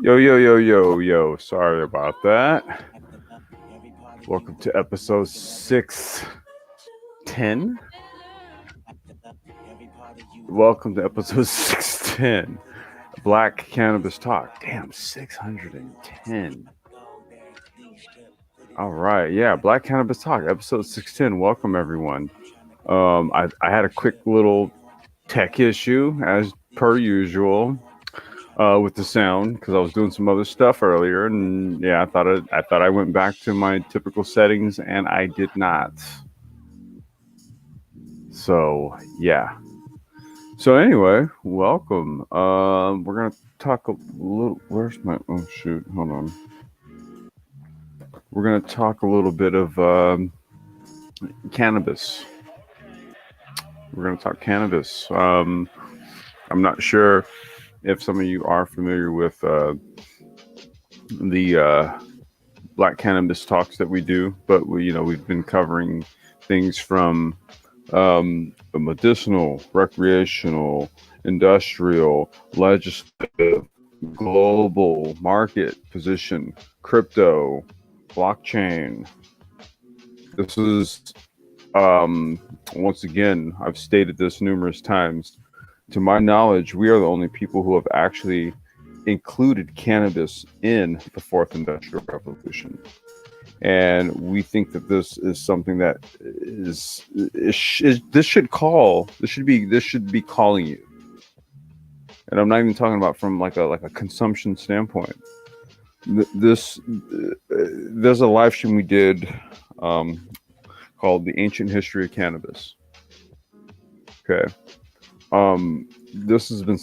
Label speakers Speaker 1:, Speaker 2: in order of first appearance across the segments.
Speaker 1: Yo, yo, yo, yo, yo. Sorry about that. Welcome to episode 610. Welcome to episode 610. Black Cannabis Talk. Damn, 610. All right. Yeah, Black Cannabis Talk, episode 610. Welcome, everyone. I had a quick little tech issue, as per usual. With the sound because I was doing some other stuff earlier, and yeah, I thought I went back to my typical settings, and I did not. So yeah. So anyway, welcome. We're gonna talk a little. Where's my? Oh shoot! Hold on. We're gonna talk a little bit of cannabis. We're gonna talk cannabis. I'm not sure if some of you are familiar with the Black Cannabis talks that we do, but we've been covering things from medicinal, recreational, industrial, legislative, global, market position, crypto, blockchain. This is once again, I've stated this numerous times. To my knowledge, we are the only people who have actually included cannabis in the fourth industrial revolution, and we think that this is something that this should be calling you. And I'm not even talking about from like a consumption standpoint. There's a live stream we did called "The Ancient History of Cannabis." Okay. This has been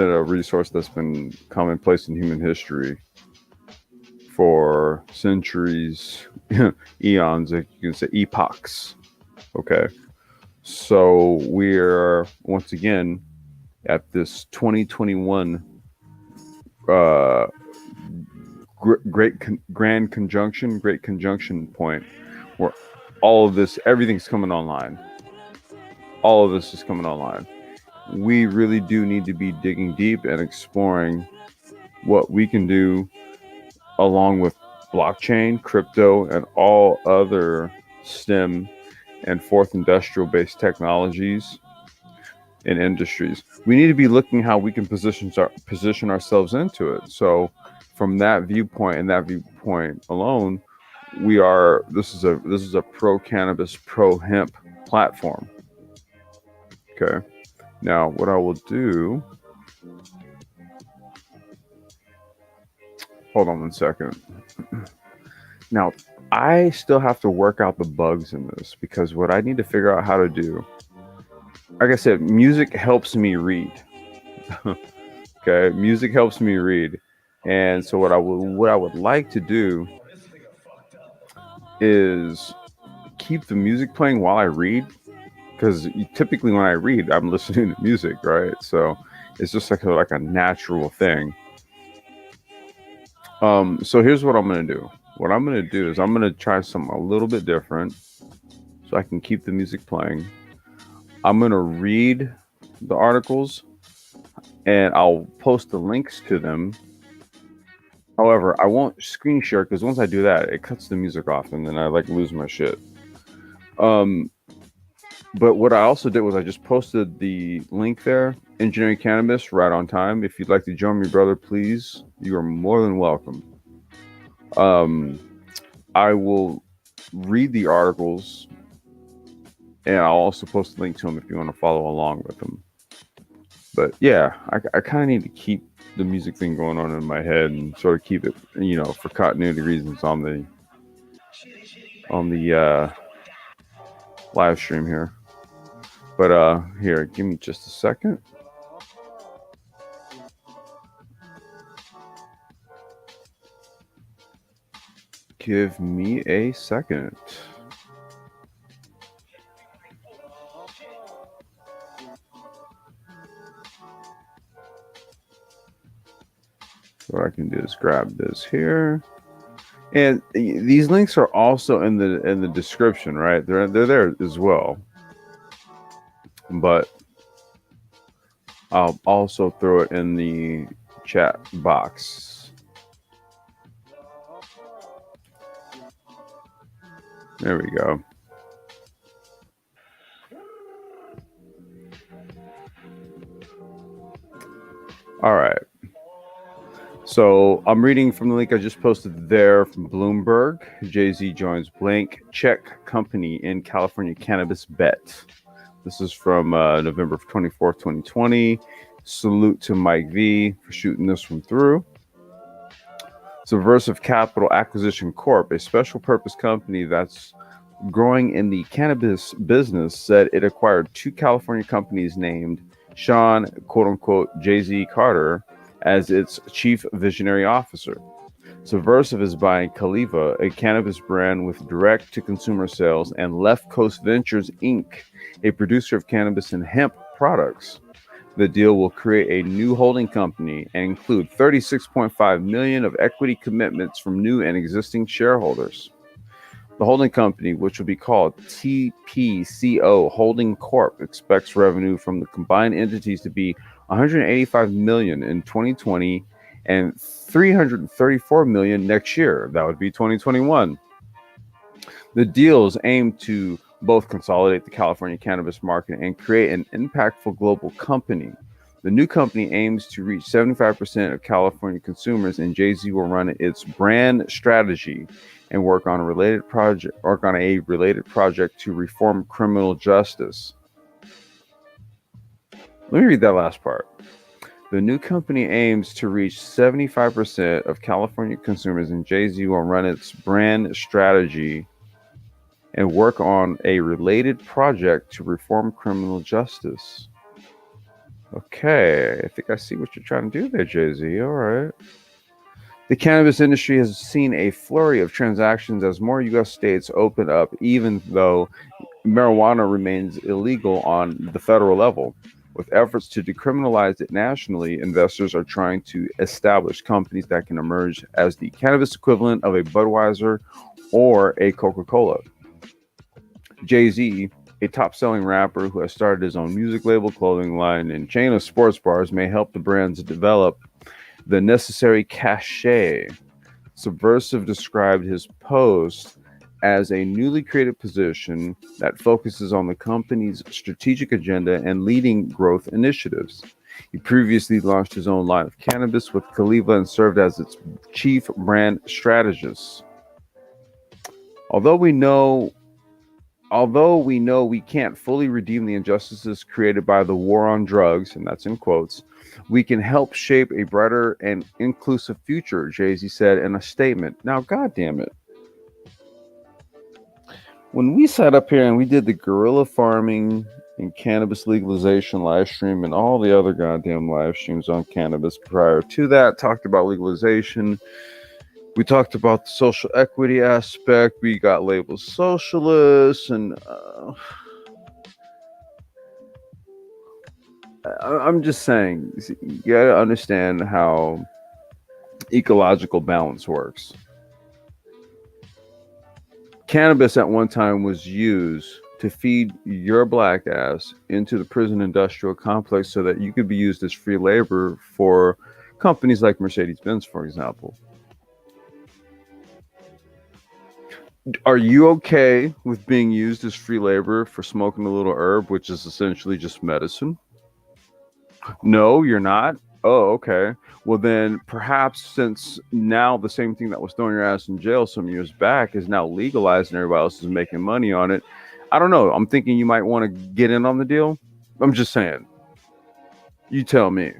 Speaker 1: a resource that's been commonplace in human history for centuries, eons, you can say epochs. Okay. So we're once again at this 2021 great conjunction point where all of this, everything's coming online. All of this is coming online. We really do need to be digging deep and exploring what we can do along with blockchain, crypto, and all other STEM and fourth industrial based technologies and industries. We need to be looking how we can position ourselves into it. So from that viewpoint and that viewpoint alone, this is a pro cannabis, pro hemp platform. Okay. Now, what I will do, hold on one second. Now, I still have to work out the bugs in this because what I need to figure out how to do, like I said, music helps me read. Okay, music helps me read. And so what I would like to do is keep the music playing while I read, because typically when I read, I'm listening to music, right? So it's just like a natural thing. So here's what I'm gonna do. What I'm gonna do is I'm gonna try something a little bit different, so I can keep the music playing. I'm gonna read the articles, and I'll post the links to them. However, I won't screen share because once I do that, it cuts the music off, and then I lose my shit. But what I also did was I just posted the link there, Engineering Cannabis, right on time. If you'd like to join me, brother, please, you are more than welcome. I will read the articles, and I'll also post a link to them if you want to follow along with them. But yeah, I kind of need to keep the music thing going on in my head and sort of keep it, for continuity reasons on the live stream here. But here, give me just a second. Give me a second. What I can do is grab this here, and these links are also in the description, right? They're there as well. But I'll also throw it in the chat box. There we go. All right. So I'm reading from the link I just posted there from Bloomberg. Jay-Z joins blank check company in California cannabis bet. This is from November 24th, 2020. Salute to Mike V for shooting this one through. Subversive Capital Acquisition Corp., a special purpose company that's growing in the cannabis business, said it acquired two California companies named Sean, quote unquote, Jay-Z Carter as its chief visionary officer. Subversive is buying Caliva, a cannabis brand with direct-to-consumer sales, and Left Coast Ventures, Inc., a producer of cannabis and hemp products. The deal will create a new holding company and include $36.5 million of equity commitments from new and existing shareholders. The holding company, which will be called TPCO Holding Corp., expects revenue from the combined entities to be $185 million in 2020 and $334 million next year. That would be 2021. The deals aim to both consolidate the California cannabis market and create an impactful global company. The new company aims to reach 75% of California consumers, and Jay-Z will run its brand strategy and work on a related project to reform criminal justice. Let me read that last part. The new company aims to reach 75% of California consumers, and Jay-Z will run its brand strategy and work on a related project to reform criminal justice. Okay, I think I see what you're trying to do there, Jay-Z. All right. The cannabis industry has seen a flurry of transactions as more U.S. states open up, even though marijuana remains illegal on the federal level. With efforts to decriminalize it nationally, investors are trying to establish companies that can emerge as the cannabis equivalent of a Budweiser or a Coca-Cola. Jay-Z, a top-selling rapper who has started his own music label, clothing line, and chain of sports bars, may help the brands develop the necessary cachet. Subversive described his post as a newly created position that focuses on the company's strategic agenda and leading growth initiatives. He previously launched his own line of cannabis with Caliva and served as its chief brand strategist. Although we know we can't fully redeem the injustices created by the war on drugs, and that's in quotes, we can help shape a brighter and inclusive future, Jay-Z said in a statement. Now, goddamn it. When we sat up here and we did the guerrilla farming and cannabis legalization live stream and all the other goddamn live streams on cannabis prior to that, talked about legalization. We talked about the social equity aspect. We got labeled socialists, and I'm just saying, you gotta understand how ecological balance works. Cannabis at one time was used to feed your black ass into the prison industrial complex so that you could be used as free labor for companies like Mercedes-Benz, for example. Are you okay with being used as free labor for smoking a little herb, which is essentially just medicine? No, you're not? Oh, okay. Well, then perhaps since now the same thing that was throwing your ass in jail some years back is now legalized and everybody else is making money on it. I don't know. I'm thinking you might want to get in on the deal. I'm just saying. You tell me.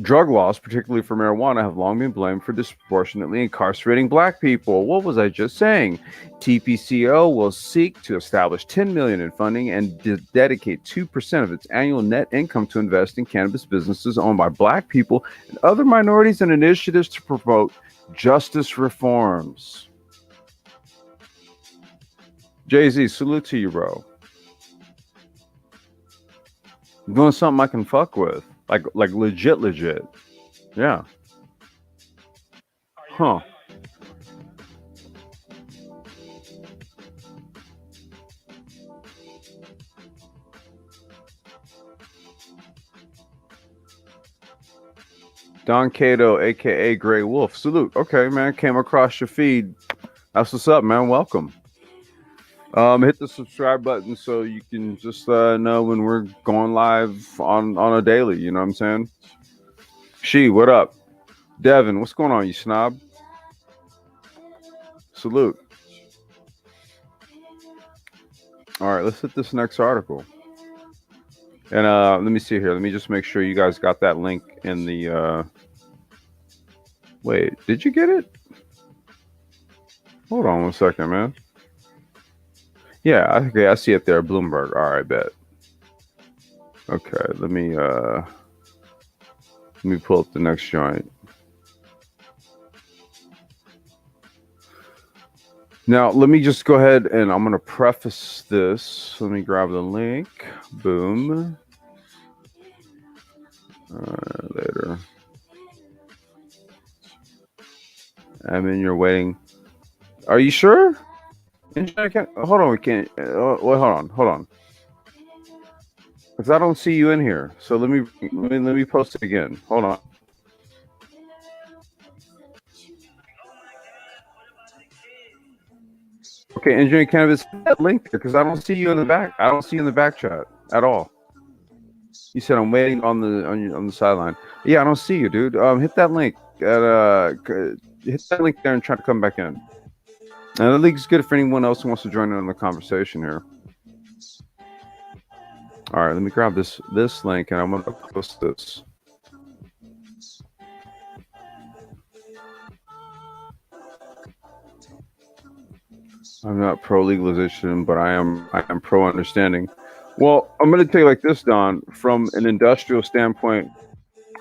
Speaker 1: Drug laws, particularly for marijuana, have long been blamed for disproportionately incarcerating black people. What was I just saying? TPCO will seek to establish $10 million in funding and dedicate 2% of its annual net income to invest in cannabis businesses owned by black people and other minorities and initiatives to promote justice reforms. Jay-Z, salute to you, bro. I'm doing something I can fuck with. Like legit. Yeah. Huh. Don Cato, aka Gray Wolf. Salute. Okay, man. Came across your feed. That's what's up, man. Welcome. Hit the subscribe button so you can just know when we're going live on a daily. You know what I'm saying? She, what up? Devin, what's going on, you snob? Salute. All right, let's hit this next article. And let me see here. Let me just make sure you guys got that link in the. Wait, did you get it? Hold on 1 second, man. Yeah, okay, I see it there. Bloomberg. All right, bet. Okay, let me pull up the next joint. Now, let me just go ahead and I'm going to preface this. Let me grab the link. Boom. Later. I mean, you're waiting. Are you sure? Hold on, we can't. Hold on. Because I don't see you in here. So let me post it again. Hold on. Okay, engineering cannabis, that link there because I don't see you in the back. I don't see you in the back chat at all. You said I'm waiting on the sideline. Yeah, I don't see you, dude. Hit that link. Hit that link there and try to come back in. And the link's good for anyone else who wants to join in on the conversation here. All right, let me grab this link and I'm gonna post this. I'm not pro legalization, but I am pro understanding. Well, I'm going to tell you like this, Don. From an industrial standpoint,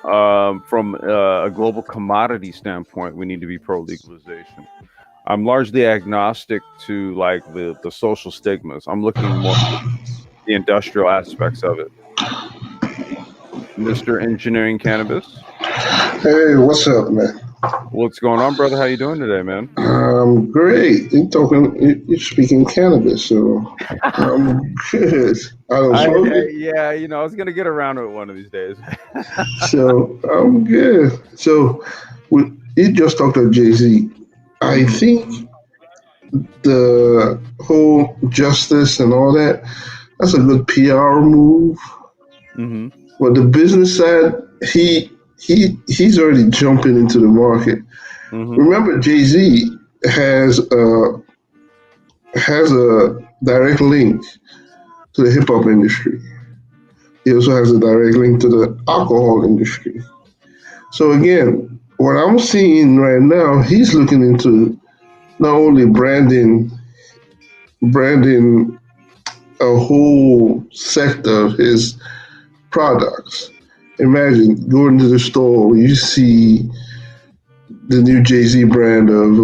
Speaker 1: from a global commodity standpoint, we need to be pro legalization. I'm largely agnostic to like the social stigmas. I'm looking more at the industrial aspects of it. Mr. Engineering Cannabis.
Speaker 2: Hey, what's up, man?
Speaker 1: What's going on, brother? How you doing today, man?
Speaker 2: Great. You're speaking cannabis, so I'm good. I don't smoke it.
Speaker 1: Yeah, you know, I was gonna get around to it one of these days.
Speaker 2: So I'm good. So you just talked to Jay-Z. I think the whole justice and all that's a good PR move.
Speaker 1: Mm-hmm.
Speaker 2: But the business side, he's already jumping into the market.
Speaker 1: Mm-hmm.
Speaker 2: Remember, Jay-Z has a direct link to the hip hop industry. He also has a direct link to the alcohol industry. So again, what I'm seeing right now, he's looking into not only branding a whole sector of his products. Imagine going to the store, you see the new Jay-Z brand of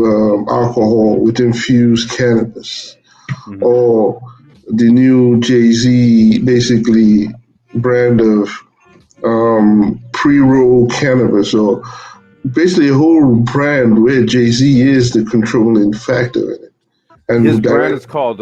Speaker 2: alcohol with infused cannabis, or the new Jay-Z basically brand of pre-roll cannabis, or basically a whole brand where Jay-Z is the controlling factor in it. And
Speaker 1: his brand is called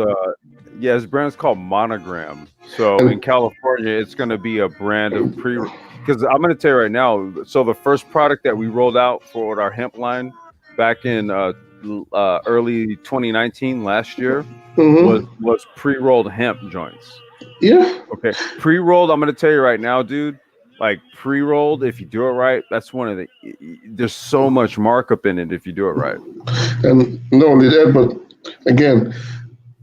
Speaker 1: his brand is called Monogram. So in California, it's going to be a brand of because I'm going to tell you right now. So the first product that we rolled out for our hemp line back in early 2019, last year, was pre-rolled hemp joints.
Speaker 2: Yeah.
Speaker 1: Okay. Pre-rolled. I'm going to tell you right now, dude. Like pre-rolled, if you do it right, that's one of the. There's so much markup in it if you do it right.
Speaker 2: And not only that, but again,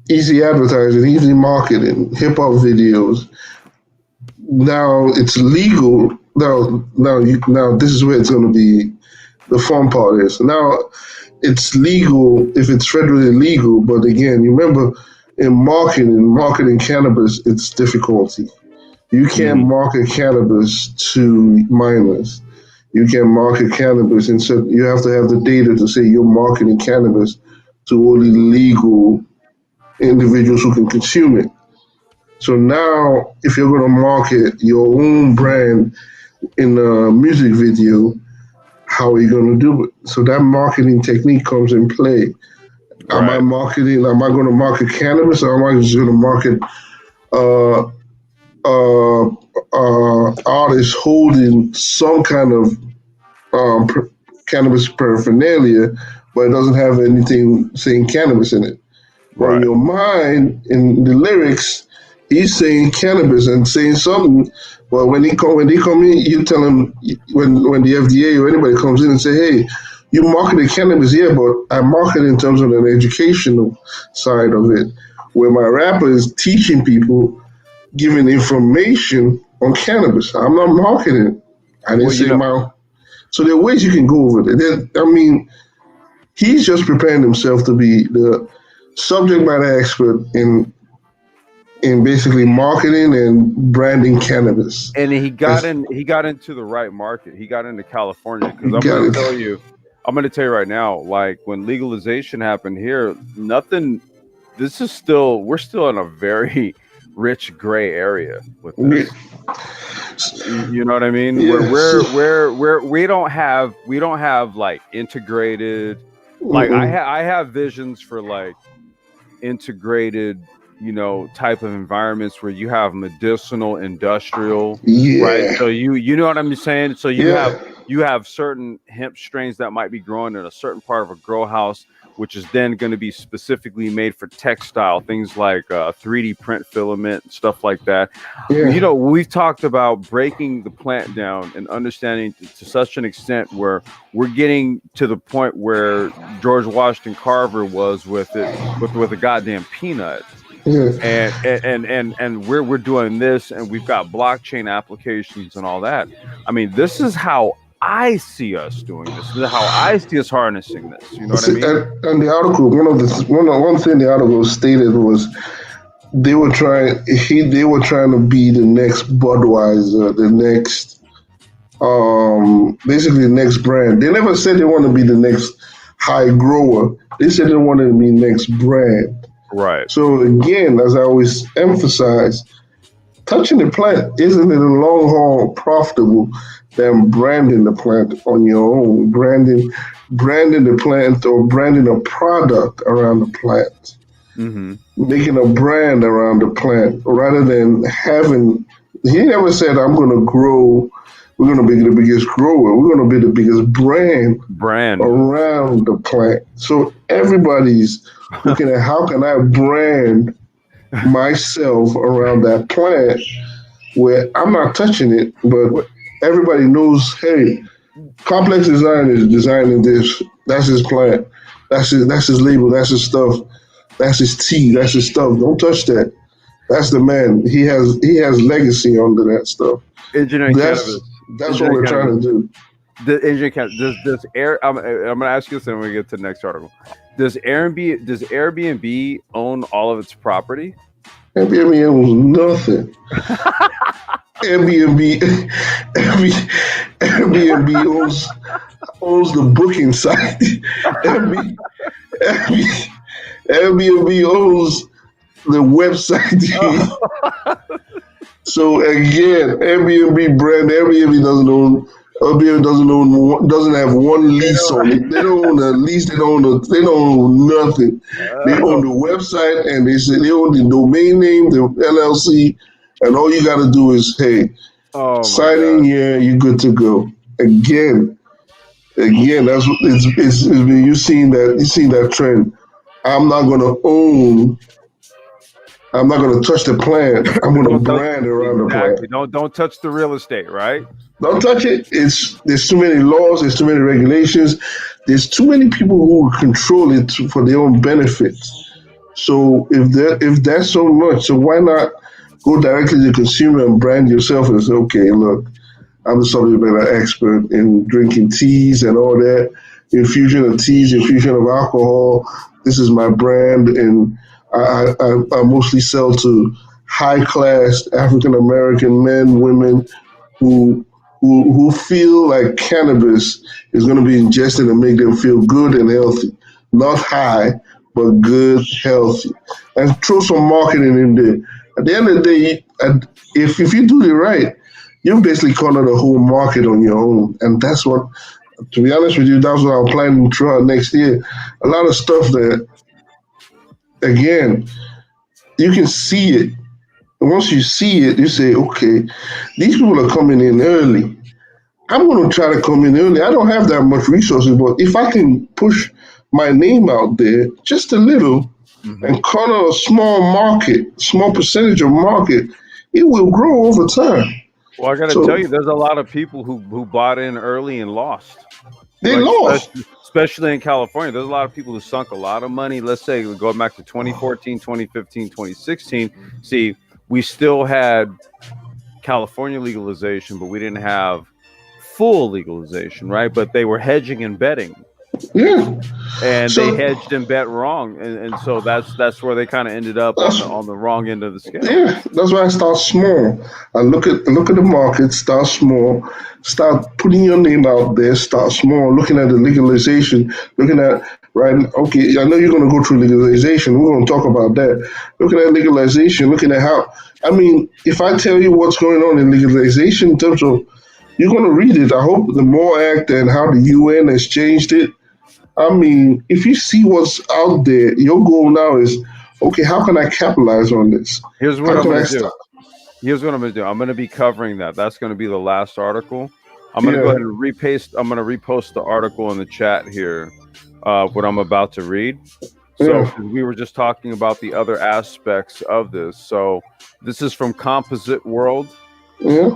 Speaker 2: easy advertising, easy marketing, hip hop videos. Now it's legal. Now this is where it's going to be. The fun part is now it's legal if it's federally legal. But again, you remember in marketing cannabis, it's difficulty. You can't market cannabis to minors. You can market cannabis, and so you have to have the data to say you're marketing cannabis to only legal individuals who can consume it. So now, if you're going to market your own brand in a music video, how are you going to do it? So that marketing technique comes in play. Am I going to market cannabis, or am I just going to market artists holding some kind of um, per- cannabis paraphernalia, but it doesn't have anything saying cannabis in it. But in
Speaker 1: Right.
Speaker 2: your mind, in the lyrics, he's saying cannabis and saying something. But when they come in, you tell them when the FDA or anybody comes in and say, "Hey, you marketed cannabis, yeah, but I market in terms of an educational side of it, where my rapper is teaching people, giving information on cannabis. I'm not marketing it. I didn't
Speaker 1: Well,
Speaker 2: say my." So there are ways you can go over it. I mean, he's just preparing himself to be the subject matter expert in basically marketing and branding cannabis.
Speaker 1: and he got
Speaker 2: That's
Speaker 1: in. He got into the right market. He got into California because
Speaker 2: you
Speaker 1: I'm going
Speaker 2: got
Speaker 1: to
Speaker 2: it.
Speaker 1: tell you. I'm going to tell you right now. Like when legalization happened here, nothing. This is still. We're still in a very rich gray area with
Speaker 2: Yeah.
Speaker 1: this. You know what I mean? Where
Speaker 2: Yeah. So,
Speaker 1: we don't have like integrated. Like
Speaker 2: mm-mm.
Speaker 1: I have visions for like integrated, type of environments where you have medicinal, industrial, right?
Speaker 2: Yeah.
Speaker 1: So you know what I'm saying? So
Speaker 2: Yeah.
Speaker 1: you have certain hemp strains that might be growing in a certain part of a grow house, which is then going to be specifically made for textile, things like 3D print filament and stuff like that.
Speaker 2: Yeah.
Speaker 1: We've talked about breaking the plant down and understanding to such an extent where we're getting to the point where George Washington Carver was with it, with a goddamn peanut.
Speaker 2: Yeah.
Speaker 1: And we're doing this, and we've got blockchain applications and all that. I mean, this is how I see us doing this. This is how I see us harnessing this. You know what I
Speaker 2: See,
Speaker 1: mean?
Speaker 2: and the article, one thing the article stated was they were trying to be the next Budweiser, the next basically the next brand. They never said they want to be the next high grower. They said they wanted to be next brand.
Speaker 1: Right.
Speaker 2: So again, as I always emphasize, touching the plant isn't in the long haul profitable than branding the plant on your own. Branding the plant or branding a product around the plant.
Speaker 1: Mm-hmm.
Speaker 2: Making a brand around the plant rather than having. He never said, I'm going to grow, we're going to be the biggest grower, we're going to be the biggest brand
Speaker 1: Brand.
Speaker 2: around the plant. So everybody's looking at how can I brand myself around that plant where I'm not touching it, but
Speaker 1: What?
Speaker 2: everybody knows, hey, Complex Design is designing this. That's his plant. That's his label. That's his stuff. That's his tea. That's his stuff. Don't touch that. That's the man. He has legacy under that stuff.
Speaker 1: Engineering
Speaker 2: That's
Speaker 1: cannabis.
Speaker 2: that's what
Speaker 1: Engineering
Speaker 2: we're
Speaker 1: cannabis.
Speaker 2: trying to do.
Speaker 1: The engineering cannabis. Does air? I'm gonna ask you this, and we get to the next article. Does Airbnb own all of its property?
Speaker 2: Airbnb owns nothing. Airbnb Airbnb owns the booking site. Airbnb, Airbnb owns the website. So again, Airbnb brand, Airbnb doesn't have one lease on it. They don't own a lease. They don't own nothing. They own
Speaker 1: Oh,
Speaker 2: the website and they say they own the domain name, the LLC, and all you got to do is, hey,
Speaker 1: oh my
Speaker 2: sign in
Speaker 1: god.
Speaker 2: here, you're good to go. Again, that's what you seen that trend. I'm not gonna own. I'm not gonna touch the plant. I'm gonna
Speaker 1: Don't touch
Speaker 2: brand around the plant.
Speaker 1: exactly. Don't touch the real estate, right?
Speaker 2: Don't touch it. There's too many laws. There's too many regulations. There's too many people who control it for their own benefits. So if that's so much, so why not go directly to the consumer and brand yourself and say, okay, look, I'm the subject matter expert in drinking teas and all that, infusion of teas, infusion of alcohol. This is my brand, and I mostly sell to high class African American men, women who who feel like cannabis is going to be ingested and make them feel good and healthy, not high, but good, healthy, and throw some marketing in there. At the end of the day, if you do it right, you basically corner the whole market on your own, and that's what. To be honest with you, that's what I'm planning throughout next year. A lot of stuff that, again, you can see it. And once you see it, you say, okay, these people are coming in early. I'm going to try to come in early. I don't have that much resources, but if I can push my name out there just a little
Speaker 1: Hmm.
Speaker 2: and corner a small market, small percentage of market, it will grow over time.
Speaker 1: Well, I got to tell
Speaker 2: So
Speaker 1: you, there's a lot of people who bought in early and lost.
Speaker 2: they
Speaker 1: Like
Speaker 2: lost.
Speaker 1: especially in California, there's a lot of people who sunk a lot of money. Let's say we go back to 2014, 2015, 2016. See, we still had California legalization, but we didn't have full legalization, right? But they were hedging and betting,
Speaker 2: Yeah.
Speaker 1: and they
Speaker 2: So
Speaker 1: hedged and bet wrong, and so that's where they kind of ended up
Speaker 2: that's
Speaker 1: on the wrong end of the scale.
Speaker 2: yeah. That's why I start small. I look at the market. Start small. Start putting your name out there. Start small. Looking at the legalization. Looking at right. Okay. I know you're going to go through legalization. We're going to talk about that. Looking at legalization. Looking at how. I mean, if I tell you what's going on in legalization in terms of you're going to read it. I hope the MORE Act and how the UN has changed it. I mean, if you see what's out there, your goal now is, okay, how can I capitalize on this?
Speaker 1: Here's what
Speaker 2: How
Speaker 1: I'm
Speaker 2: can
Speaker 1: going
Speaker 2: I
Speaker 1: to do.
Speaker 2: start?
Speaker 1: Here's what I'm going to do. I'm going to be covering that. That's going to be the last article. I'm going to go
Speaker 2: Yeah,
Speaker 1: ahead and repaste. I'm going to repost the article in the chat here. What I'm about to read. So,
Speaker 2: yeah,
Speaker 1: 'cause we were just talking about the other aspects of this. So, this is from Composite World.
Speaker 2: yeah,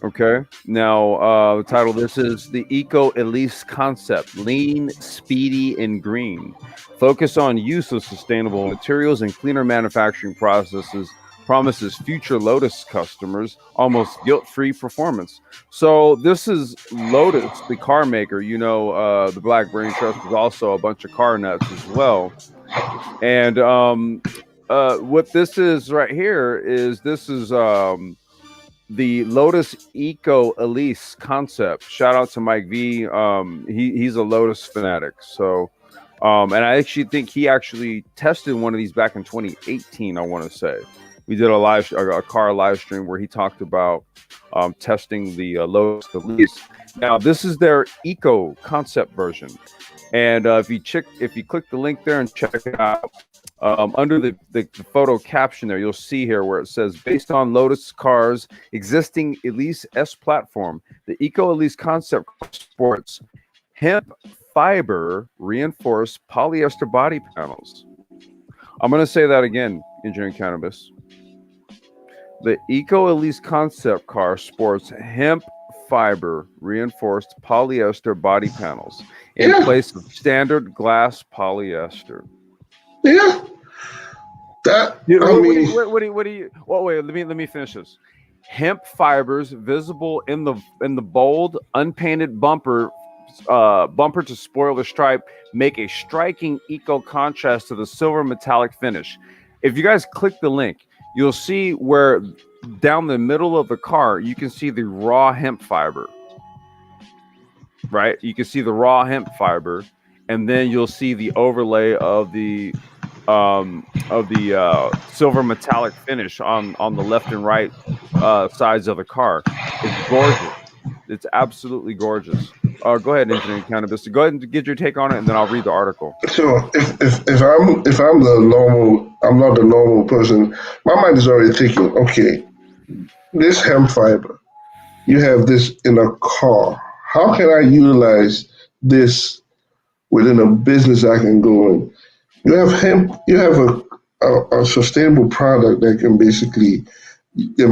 Speaker 1: Okay. Now, the title this is the Eco Elise concept: lean, speedy, and green. Focus on use of sustainable materials and cleaner manufacturing processes. Promises future Lotus customers almost guilt-free performance. So this is Lotus, the car maker. The Black Brain Trust is also a bunch of car nuts as well. And what this is right here is this is the Lotus Eco Elise concept. Shout out to Mike V. He's a Lotus fanatic. So, and I actually think he actually tested one of these back in 2018. I want to say we did a car live stream where he talked about testing the Lotus Elise. Now, this is their Eco concept version, and if you click the link there and check it out, under the photo caption there, you'll see here where it says, based on Lotus Cars' existing Elise S platform, the Eco Elise concept sports hemp fiber reinforced polyester body panels. I'm going to say that again, Engineering Cannabis. The Eco Elise concept car sports hemp fiber reinforced polyester body panels in
Speaker 2: yeah,
Speaker 1: place of standard glass polyester.
Speaker 2: yeah. That
Speaker 1: Yeah,
Speaker 2: I mean,
Speaker 1: what do you? Well, wait. Let me finish this. Hemp fibers visible in the bold, unpainted bumper to spoiler stripe make a striking eco contrast to the silver metallic finish. If you guys click the link, you'll see where down the middle of the car you can see the raw hemp fiber. Right, you can see the raw hemp fiber, and then you'll see the overlay of the silver metallic finish on the left and right sides of the car. It's gorgeous. It's absolutely gorgeous. Go ahead, Engineering Cannabis. Go ahead and get your take on it, and then I'll read the article.
Speaker 2: so if I'm the normal, I'm not the normal person. My mind is already thinking, okay, this hemp fiber, you have this in a car. How can I utilize this within a business I can go in? You have hemp. You have a sustainable product that can be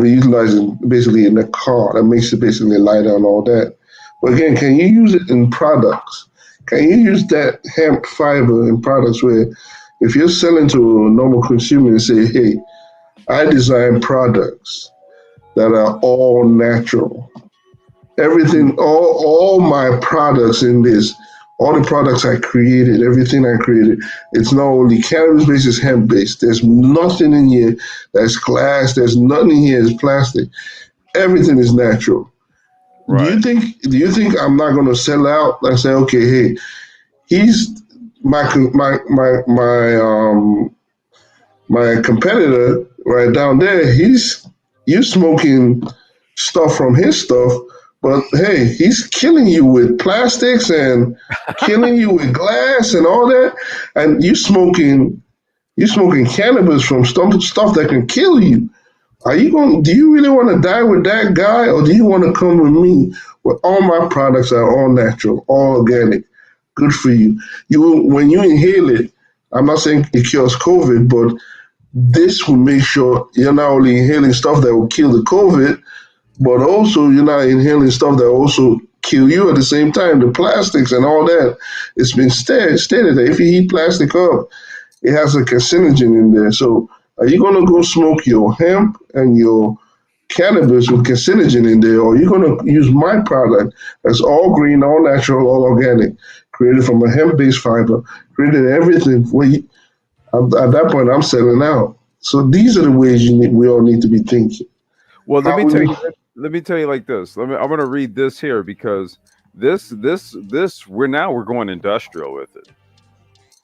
Speaker 2: utilized basically in the car. That makes it basically lighter and all that. But again, can you use it in products? Can you use that hemp fiber in products where if you're selling to a normal consumer and say, hey, I design products that are all natural. Everything, all my products in this, all the products I created, everything I created, it's not only cannabis based, it's hemp based. There's nothing in here that's glass, there's nothing in here that's plastic. Everything is natural.
Speaker 1: Right.
Speaker 2: Do you think I'm not gonna sell out and say, okay, hey, he's my competitor right down there, he's you smoking stuff from his stuff, but hey, he's killing you with plastics and killing you with glass and all that, and you smoking cannabis from stuff that can kill you. Are you going? Do you really want to die with that guy, or do you want to come with me But all my products are all natural, all organic, good for you. When you inhale it, I'm not saying it cures COVID, but this will make sure you're not only inhaling stuff that will kill the COVID, but also you're not inhaling stuff that also kill you at the same time. The plastics and all that, it's been stated that if you heat plastic up, it has a carcinogen in there. So are you going to go smoke your hemp and your cannabis with carcinogen in there, or are you going to use my product that's all green, all natural, all organic, created from a hemp-based fiber, created everything for you? At that point, I'm selling out. So these are the ways we all need to be thinking.
Speaker 1: Well, let
Speaker 2: How
Speaker 1: me
Speaker 2: will
Speaker 1: tell
Speaker 2: you?
Speaker 1: you. Let me tell you like this. I'm going to read this here because this we're going industrial with it.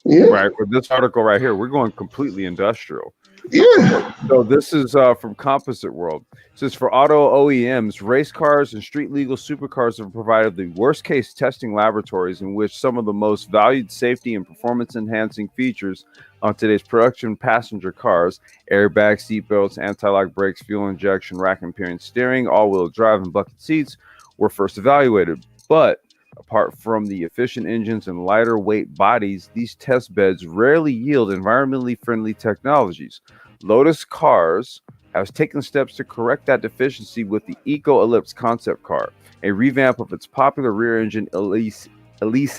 Speaker 2: Yeah,
Speaker 1: Right, with this article right here, we're going completely industrial.
Speaker 2: yeah.
Speaker 1: So this is from Composite World. It says for auto OEMs, race cars and street legal supercars have provided the worst case testing laboratories in which some of the most valued safety and performance enhancing features on today's production passenger cars, airbags, seatbelts, anti-lock brakes, fuel injection, rack and pinion steering, all-wheel drive and bucket seats were first evaluated. But apart from the efficient engines and lighter weight bodies, these test beds rarely yield environmentally friendly technologies. Lotus Cars has taken steps to correct that deficiency with the Eco Ellipse concept car, a revamp of its popular rear-engine Elise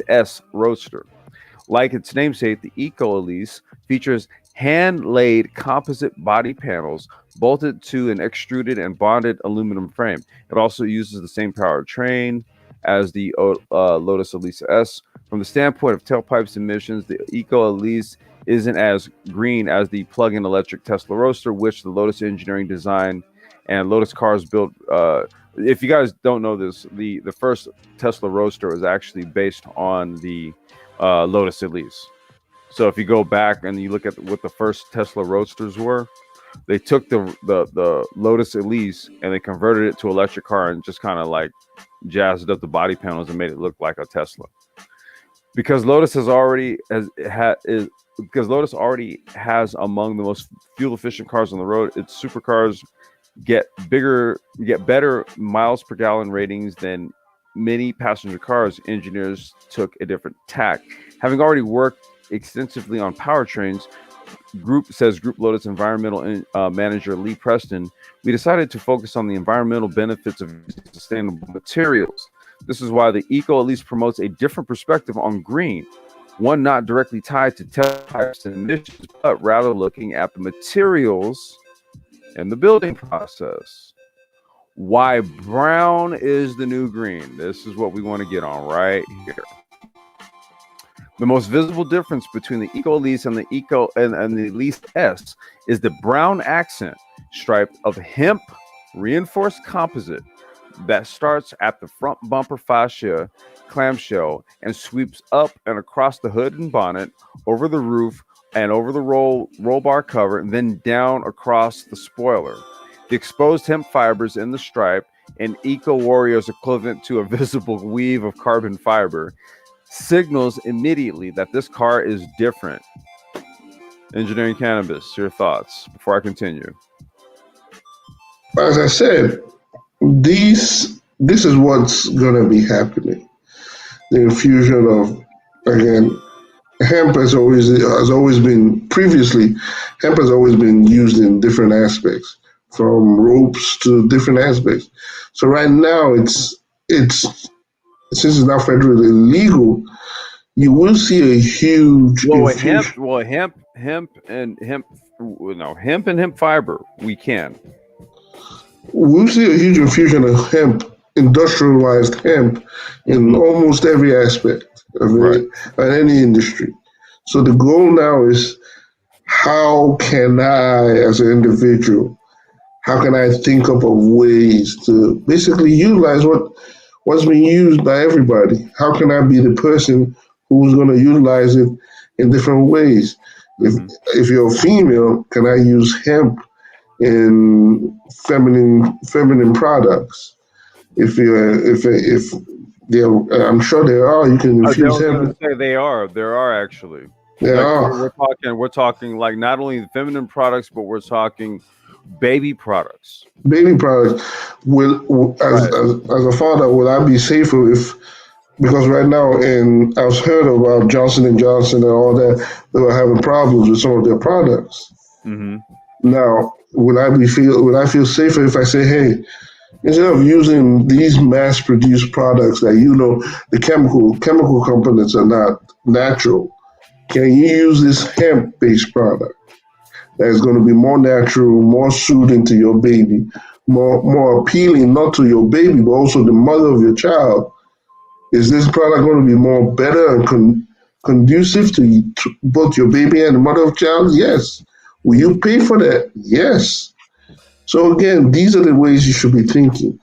Speaker 1: S Roadster. Like its namesake, the Eco Elise features hand-laid composite body panels bolted to an extruded and bonded aluminum frame. It also uses the same powertrain as the Lotus Elise S. From the standpoint of tailpipes emissions, the Eco Elise isn't as green as the plug-in electric Tesla Roadster, which the Lotus engineering design and Lotus Cars built. If you guys don't know this, the first Tesla Roadster was actually based on the Lotus Elise. So if you go back and you look at what the first Tesla Roadsters were, they took the Lotus Elise and they converted it to electric car and just kind of like jazzed up the body panels and made it look like a Tesla. Because Lotus already has among the most fuel efficient cars on the road. Its supercars get better miles per gallon ratings than many passenger cars. Engineers took a different tack. Having already worked extensively on powertrains, Group Lotus environmental manager Lee Preston, we decided to focus on the environmental benefits of sustainable materials. This is why the Eco Elise promotes a different perspective on green, one not directly tied to types and emissions, but rather looking at the materials and the building process. Why brown is the new green. This is what we want to get on right here. The most visible difference between the Eco Elise and the the Elise S is the brown accent stripe of hemp reinforced composite that starts at the front bumper fascia clamshell and sweeps up and across the hood and bonnet, over the roof and over the roll bar cover, and then down across the spoiler. The exposed hemp fibers in the stripe, an Eco Warrior's equivalent to a visible weave of carbon fiber, signals immediately that this car is different. Engineering Cannabis, your thoughts before I continue.
Speaker 2: As I said, this is what's gonna be happening. The infusion of, again, hemp has always been previously, hemp has always been used in different aspects, from ropes to different aspects. So right now it's since it's now federally legal, you will see a huge infusion.
Speaker 1: Hemp and hemp fiber, we can.
Speaker 2: We'll see a huge infusion of hemp, industrialized hemp, in almost every aspect of
Speaker 1: Right.
Speaker 2: any industry. So the goal now is, how can I, as an individual, how can I think up of ways to basically utilize what's being used by everybody? How can I be the person who's going to utilize it in different ways? If you're a female, can I use hemp in feminine products? If there, I'm sure there are. You can infuse hemp.
Speaker 1: There are actually.
Speaker 2: There
Speaker 1: Like
Speaker 2: are.
Speaker 1: we're talking like not only the feminine products, but we're talking baby products.
Speaker 2: Baby products.
Speaker 1: Right.
Speaker 2: As a father, will I be safer if, because right now, and I've heard about Johnson and Johnson and all that, they were having problems with some of their products.
Speaker 1: Mm-hmm.
Speaker 2: Now, would I feel safer if I say, hey, instead of using these mass-produced products that the chemical components are not natural, can you use this hemp-based product that is going to be more natural, more soothing to your baby, more appealing not to your baby but also the mother of your child? Is this product going to be more better and conducive to both your baby and the mother of child? Yes. Will you pay for that? Yes. So again, these are the ways you should be thinking.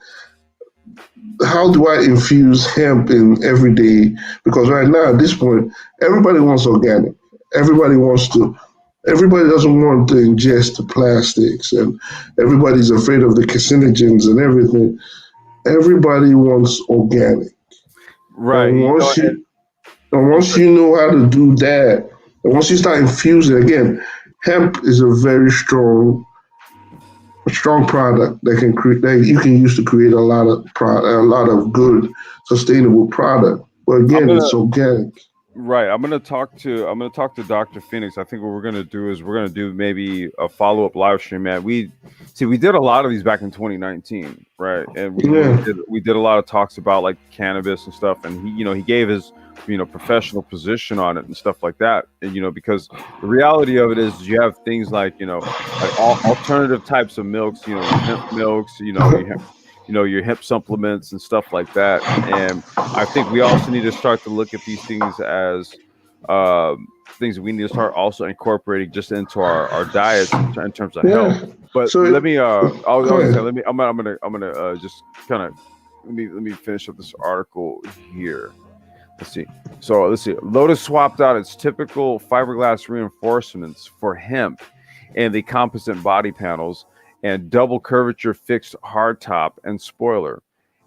Speaker 2: How do I infuse hemp in every day? Because right now, at this point, everybody wants organic. Everybody wants to. Everybody doesn't want to ingest the plastics, and everybody's afraid of the carcinogens and everything. Everybody wants organic,
Speaker 1: Right.
Speaker 2: and
Speaker 1: You know, I'm
Speaker 2: once
Speaker 1: sorry.
Speaker 2: you know how to do that, and once you start infusing again, hemp is a very strong product that can create that you can use to create a lot of good sustainable product. But
Speaker 1: I'm
Speaker 2: again,
Speaker 1: gonna
Speaker 2: it's organic.
Speaker 1: Right. I'm gonna talk to Dr. Phoenix. I think what we're gonna do is we're gonna do maybe a follow up live stream, man. We did a lot of these back in 2019, right? And
Speaker 2: Yeah,
Speaker 1: we did a lot of talks about like cannabis and stuff. And he gave his professional position on it and stuff like that. And because the reality of it is you have things like like alternative types of milks, your hemp milks, your hemp supplements and stuff like that. And I think we also need to start to look at these things as things that we need to start also incorporating just into our diets in terms of health.
Speaker 2: yeah.
Speaker 1: But
Speaker 2: So
Speaker 1: let me I was
Speaker 2: go
Speaker 1: gonna say
Speaker 2: ahead.
Speaker 1: I'm gonna just kind of let me finish up this article here. Let's see. So let's see. Lotus swapped out its typical fiberglass reinforcements for hemp and the composite body panels and double curvature fixed hardtop and spoiler.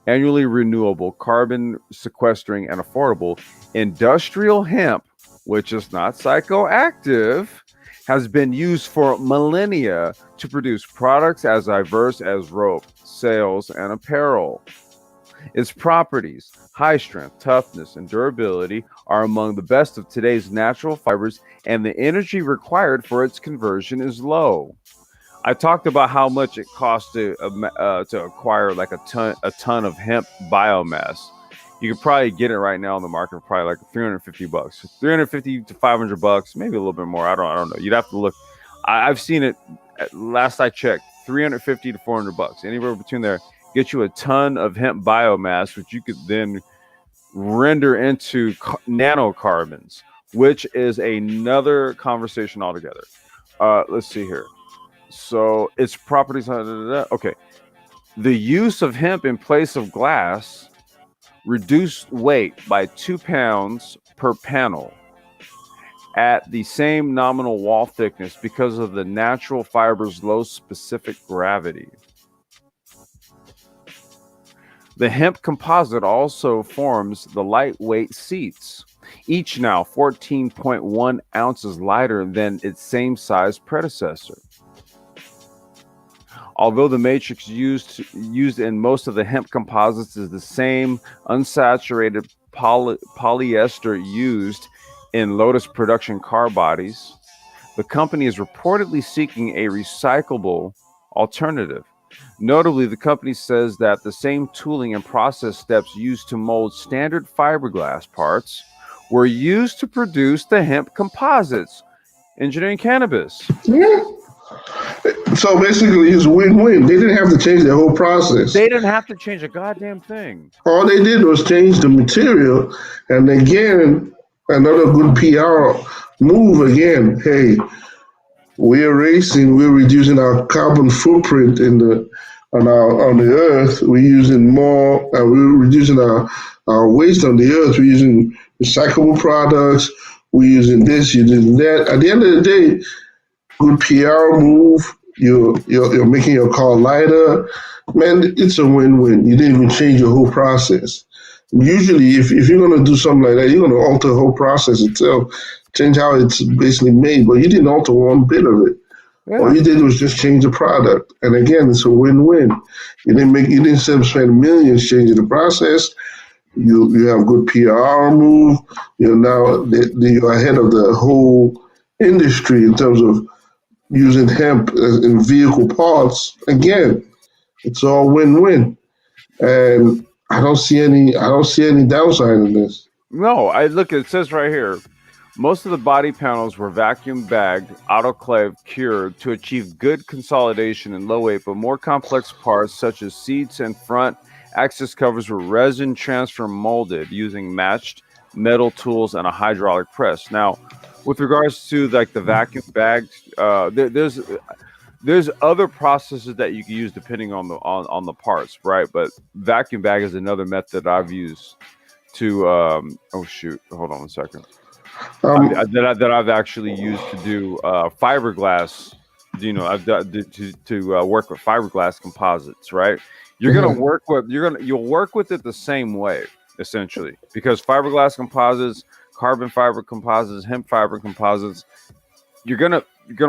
Speaker 1: Annually renewable, carbon sequestering, and affordable industrial hemp, which is not psychoactive, has been used for millennia to produce products as diverse as rope, sails, and apparel. Its properties, high strength, toughness, and durability, are among the best of today's natural fibers, and the energy required for its conversion is low. I talked about how much it costs to acquire like a ton of hemp biomass. You could probably get it right now on the market for probably like $350, 350 to $500, maybe a little bit more. I don't know. You'd have to look. I've seen it. Last I checked, 350 to $400, anywhere between there. Get you a ton of hemp biomass, which you could then render into nanocarbons, which is another conversation altogether. Let's see here. So its properties. Okay, the use of hemp in place of glass reduced weight by 2 pounds per panel at the same nominal wall thickness because of the natural fiber's low specific gravity. The hemp composite also forms the lightweight seats, each now 14.1 ounces lighter than its same size predecessor. Although the matrix used in most of the hemp composites is the same unsaturated polyester used in Lotus production car bodies, the company is reportedly seeking a recyclable alternative. Notably, the company says that the same tooling and process steps used to mold standard fiberglass parts were used to produce the hemp composites, engineering cannabis.
Speaker 2: Yeah. So basically, it's win-win. They didn't have to change their whole process.
Speaker 1: They didn't have to change a goddamn thing.
Speaker 2: All they did was change the material, and again, another good PR move. Again, hey, we're reducing our carbon footprint on the earth. We're using more. We're reducing our waste on the earth. We're using recyclable products. We're using this, using that. At the end of the day, good PR move. You're making your car lighter. Man, it's a win-win. You didn't even change your whole process. Usually, if you're going to do something like that, you're going to alter the whole process itself, change how it's basically made, but you didn't alter one bit of it. All
Speaker 1: Yeah.
Speaker 2: you did was just change the product, and again, it's a win-win. You didn't spend millions changing the process. You have good PR move. You're ahead of the whole industry in terms of using hemp in vehicle parts. Again, it's all win-win, and I don't see any downside in this.
Speaker 1: No, I look. It says right here. Most of the body panels were vacuum bagged, autoclave, cured to achieve good consolidation and low weight, but more complex parts such as seats and front axis covers were resin transfer molded using matched metal tools and a hydraulic press. Now, with regards to like the vacuum bagged, there's other processes that you can use depending on on the parts, right? But vacuum bag is another method I've used to oh shoot, hold on a second.
Speaker 2: Um,
Speaker 1: That I've actually used to do fiberglass. I've done to work with fiberglass composites. Right,
Speaker 2: mhm.
Speaker 1: you'll work with it the same way essentially because fiberglass composites, carbon fiber composites, hemp fiber composites. You're gonna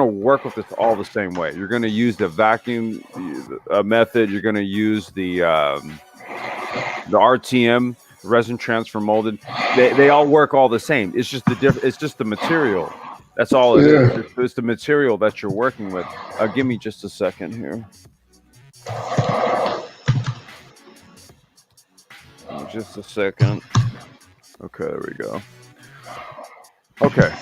Speaker 1: work with this all the same way. You're gonna use the vacuum method. You're gonna use the RTM, resin transfer molded. They all work all the same. It's just It's just the material. That's all it is.
Speaker 2: Yeah.
Speaker 1: It's the material that you're working with. Give me just a second here. Give me just a second. Okay, there we go. Okay.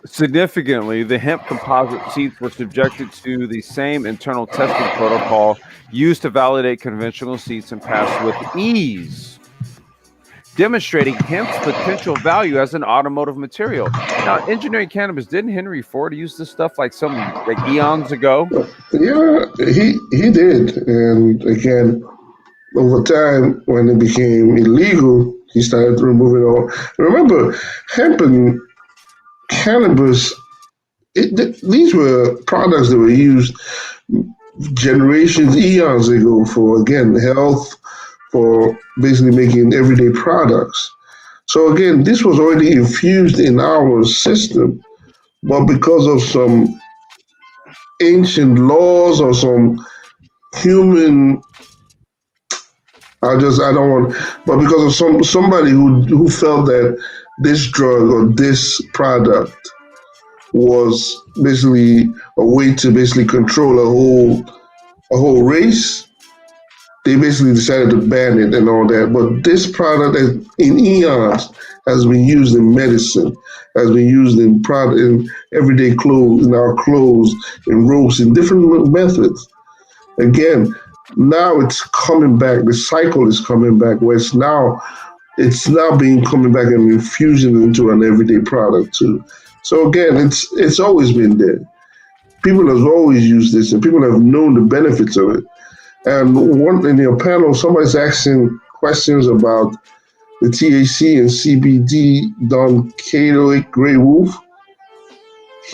Speaker 1: Significantly, the hemp composite seats were subjected to the same internal testing protocol used to validate conventional seats and passed with ease, demonstrating hemp's potential value as an automotive material. Now, engineering cannabis, didn't Henry Ford use this stuff like eons ago?
Speaker 2: Yeah, he did, and again, over time, when it became illegal, he started removing all. Remember, hemp and cannabis. These were products that were used generations, eons ago for again health, for basically making everyday products. So again, this was already infused in our system, but because of some ancient laws or some human I don't want, but because of somebody who felt that this drug or this product was basically a way to basically control a whole race, they basically decided to ban it and all that. But this product, in eons, has been used in medicine, has been used in everyday clothes, in our clothes, in ropes, in different methods. Again, now it's coming back. The cycle is coming back where it's now being coming back and infusing into an everyday product too. So again, it's always been there. People have always used this, and people have known the benefits of it. And one in your panel, somebody's asking questions about the THC and CBD Don Cato Grey Wolf.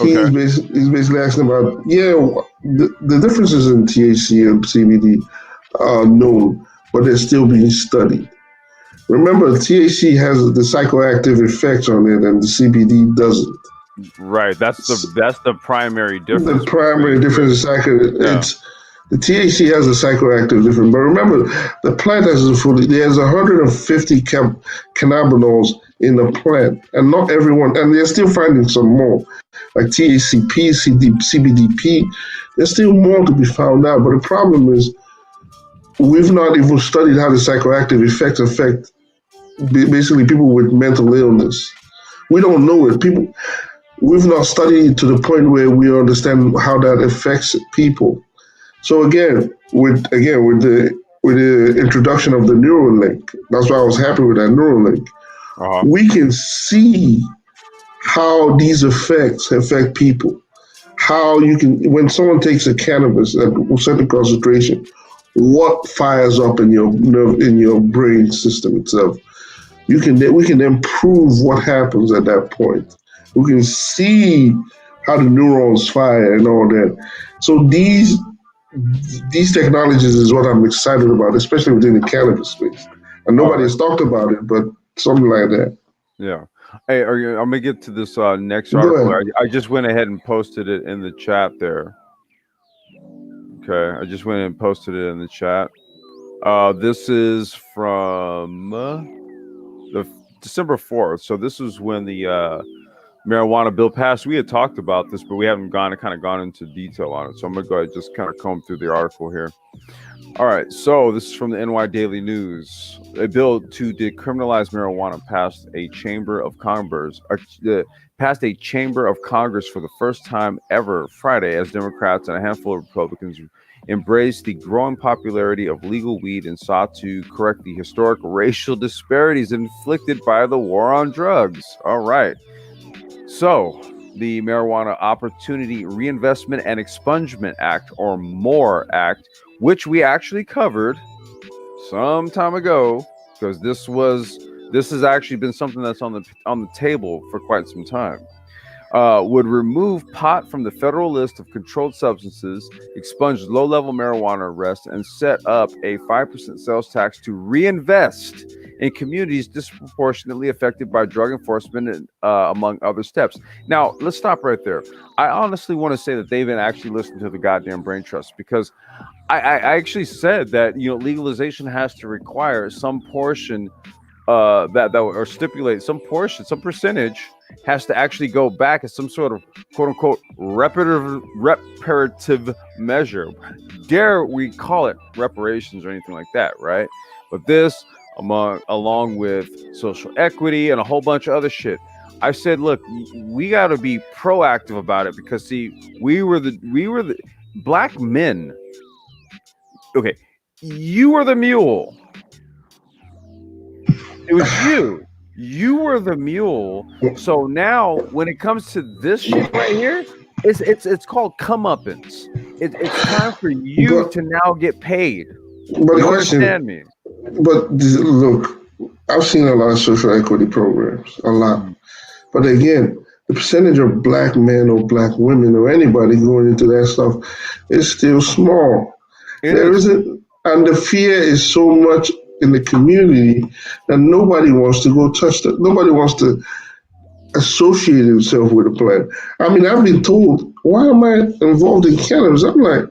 Speaker 1: Okay.
Speaker 2: He's basically asking about the differences in THC and CBD are known, but they're still being studied. Remember, THC has the psychoactive effects on it, and the CBD doesn't.
Speaker 1: Right. That's the primary
Speaker 2: The
Speaker 1: difference between
Speaker 2: primary
Speaker 1: the two.
Speaker 2: difference is
Speaker 1: Yeah.
Speaker 2: it's the THC has a psychoactive difference, but remember, the plant there's 150 cannabinoids in the plant, and not everyone, and they're still finding some more, like THCP, CBDP. There's still more to be found out, but the problem is we've not even studied how the psychoactive effects affect basically people with mental illness. We don't know it. We've not studied it to the point where we understand how that affects people. So again with the introduction of the neural link, that's why I was happy with that neural link.
Speaker 1: Uh huh.
Speaker 2: We can see how these effects affect people. How you can, when someone takes a cannabis at a certain concentration, what fires up in your nerve, in your brain system itself. We can then prove what happens at that point. We can see how the neurons fire and all that. So these technologies is what I'm excited about, especially within the cannabis space. And
Speaker 1: All
Speaker 2: nobody
Speaker 1: right.
Speaker 2: has talked about it, but something like that.
Speaker 1: Yeah. Hey, I'm gonna get to this next
Speaker 2: Go
Speaker 1: article.
Speaker 2: ahead.
Speaker 1: I just went ahead and posted it in the chat there. Okay, I just went and posted it in the chat. This is from the December 4th. So this is when the marijuana bill passed. We had talked about this, but we haven't gone into detail on it. So I'm gonna go ahead and just kind of comb through the article here. All right, so this is from the NY Daily News. A bill to decriminalize marijuana passed a chamber of Congress for the first time ever Friday, as Democrats and a handful of Republicans embraced the growing popularity of legal weed and sought to correct the historic racial disparities inflicted by the war on drugs. All right, so the Marijuana Opportunity Reinvestment and Expungement Act, or MORE Act, which we actually covered some time ago, because this has actually been something that's on the table for quite some time, would remove pot from the federal list of controlled substances, expunge low-level marijuana arrests, and set up a 5% sales tax to reinvest in communities disproportionately affected by drug enforcement, among other steps. Now, let's stop right there. I honestly want to say that they've been actually listening to the goddamn brain trust, because I actually said that, legalization has to require some portion that or stipulate some portion, some percentage has to actually go back as some sort of quote unquote reparative measure. Dare we call it reparations or anything like that, right? But this, along with social equity and a whole bunch of other shit, I said, look, we got to be proactive about it, because see, we were the black men. Okay, you were the mule. It was you. You were the mule. So now, when it comes to this shit right here, it's called comeuppance. It's time for you to now get paid.
Speaker 2: But
Speaker 1: you understand me?
Speaker 2: But look, I've seen a lot of social equity programs, a lot. But again, the percentage of black men or black women or anybody going into that stuff is still small. There isn't, and the fear is so much in the community that nobody wants to go touch that. Nobody wants to associate himself with a plant. I mean, I've been told, why am I involved in cannabis? I'm like,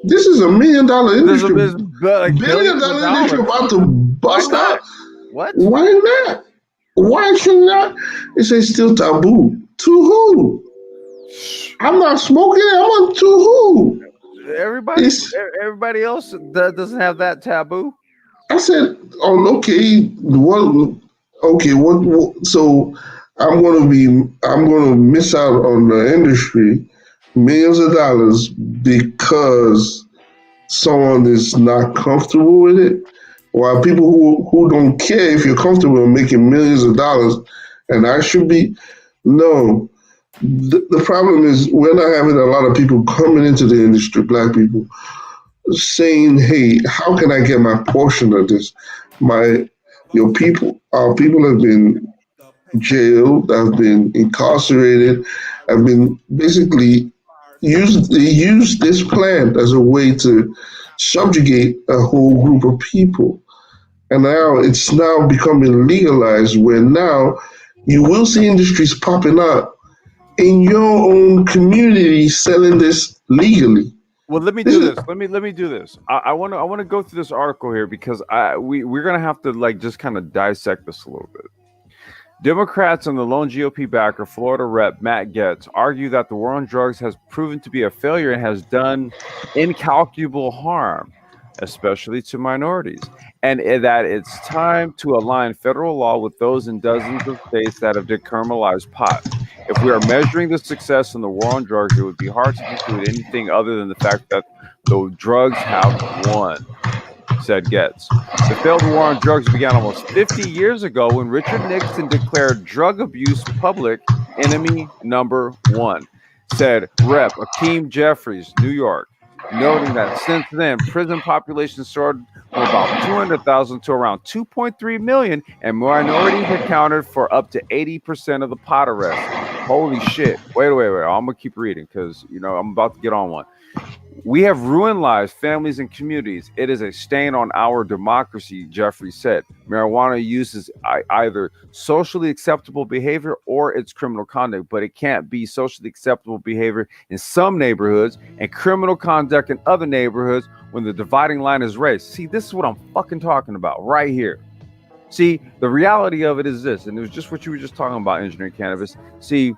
Speaker 2: this is $1 million industry. Billion dollar industry about to bust out.
Speaker 1: What?
Speaker 2: Why not? Why should not? It's still taboo. To who? I'm not smoking it. I'm on to who?
Speaker 1: Everybody else that doesn't have that taboo.
Speaker 2: I said, "Oh, okay. What? Okay. What? So I'm gonna miss out on the industry, millions of dollars, because someone is not comfortable with it. While people who don't care if you're comfortable making millions of dollars, and I should be, no." The problem is we're not having a lot of people coming into the industry, black people, saying, "Hey, how can I get my portion of this?" Our people have been jailed, have been incarcerated, have been basically they use this plant as a way to subjugate a whole group of people. And now it's now becoming legalized, where now you will see industries popping up in your own community selling this legally.
Speaker 1: Well, let me do this. Let me do this. I want to go through this article here, because we're gonna have to just kind of dissect this a little bit. Democrats and the lone GOP backer, Florida Rep. Matt Gaetz, argue that the war on drugs has proven to be a failure and has done incalculable harm, especially to minorities, and that it's time to align federal law with those in dozens of states that have decriminalized pot. If we are measuring the success in the war on drugs, it would be hard to conclude anything other than the fact that the drugs have won, said Gaetz. The failed war on drugs began almost 50 years ago when Richard Nixon declared drug abuse public enemy number one, said Rep. Akeem Jeffries, New York, noting that since then, prison population soared from about 200,000 to around 2.3 million, and minorities accounted for up to 80% of the pot arrests. Holy shit. Wait. I'm going to keep reading, because, I'm about to get on one. We have ruined lives, families, and communities. It is a stain on our democracy, Jeffrey said. Marijuana use is either socially acceptable behavior or it's criminal conduct, but it can't be socially acceptable behavior in some neighborhoods and criminal conduct in other neighborhoods when the dividing line is race. See, this is what I'm fucking talking about right here. See, the reality of it is this, and it was just what you were just talking about, Engineering Cannabis. See,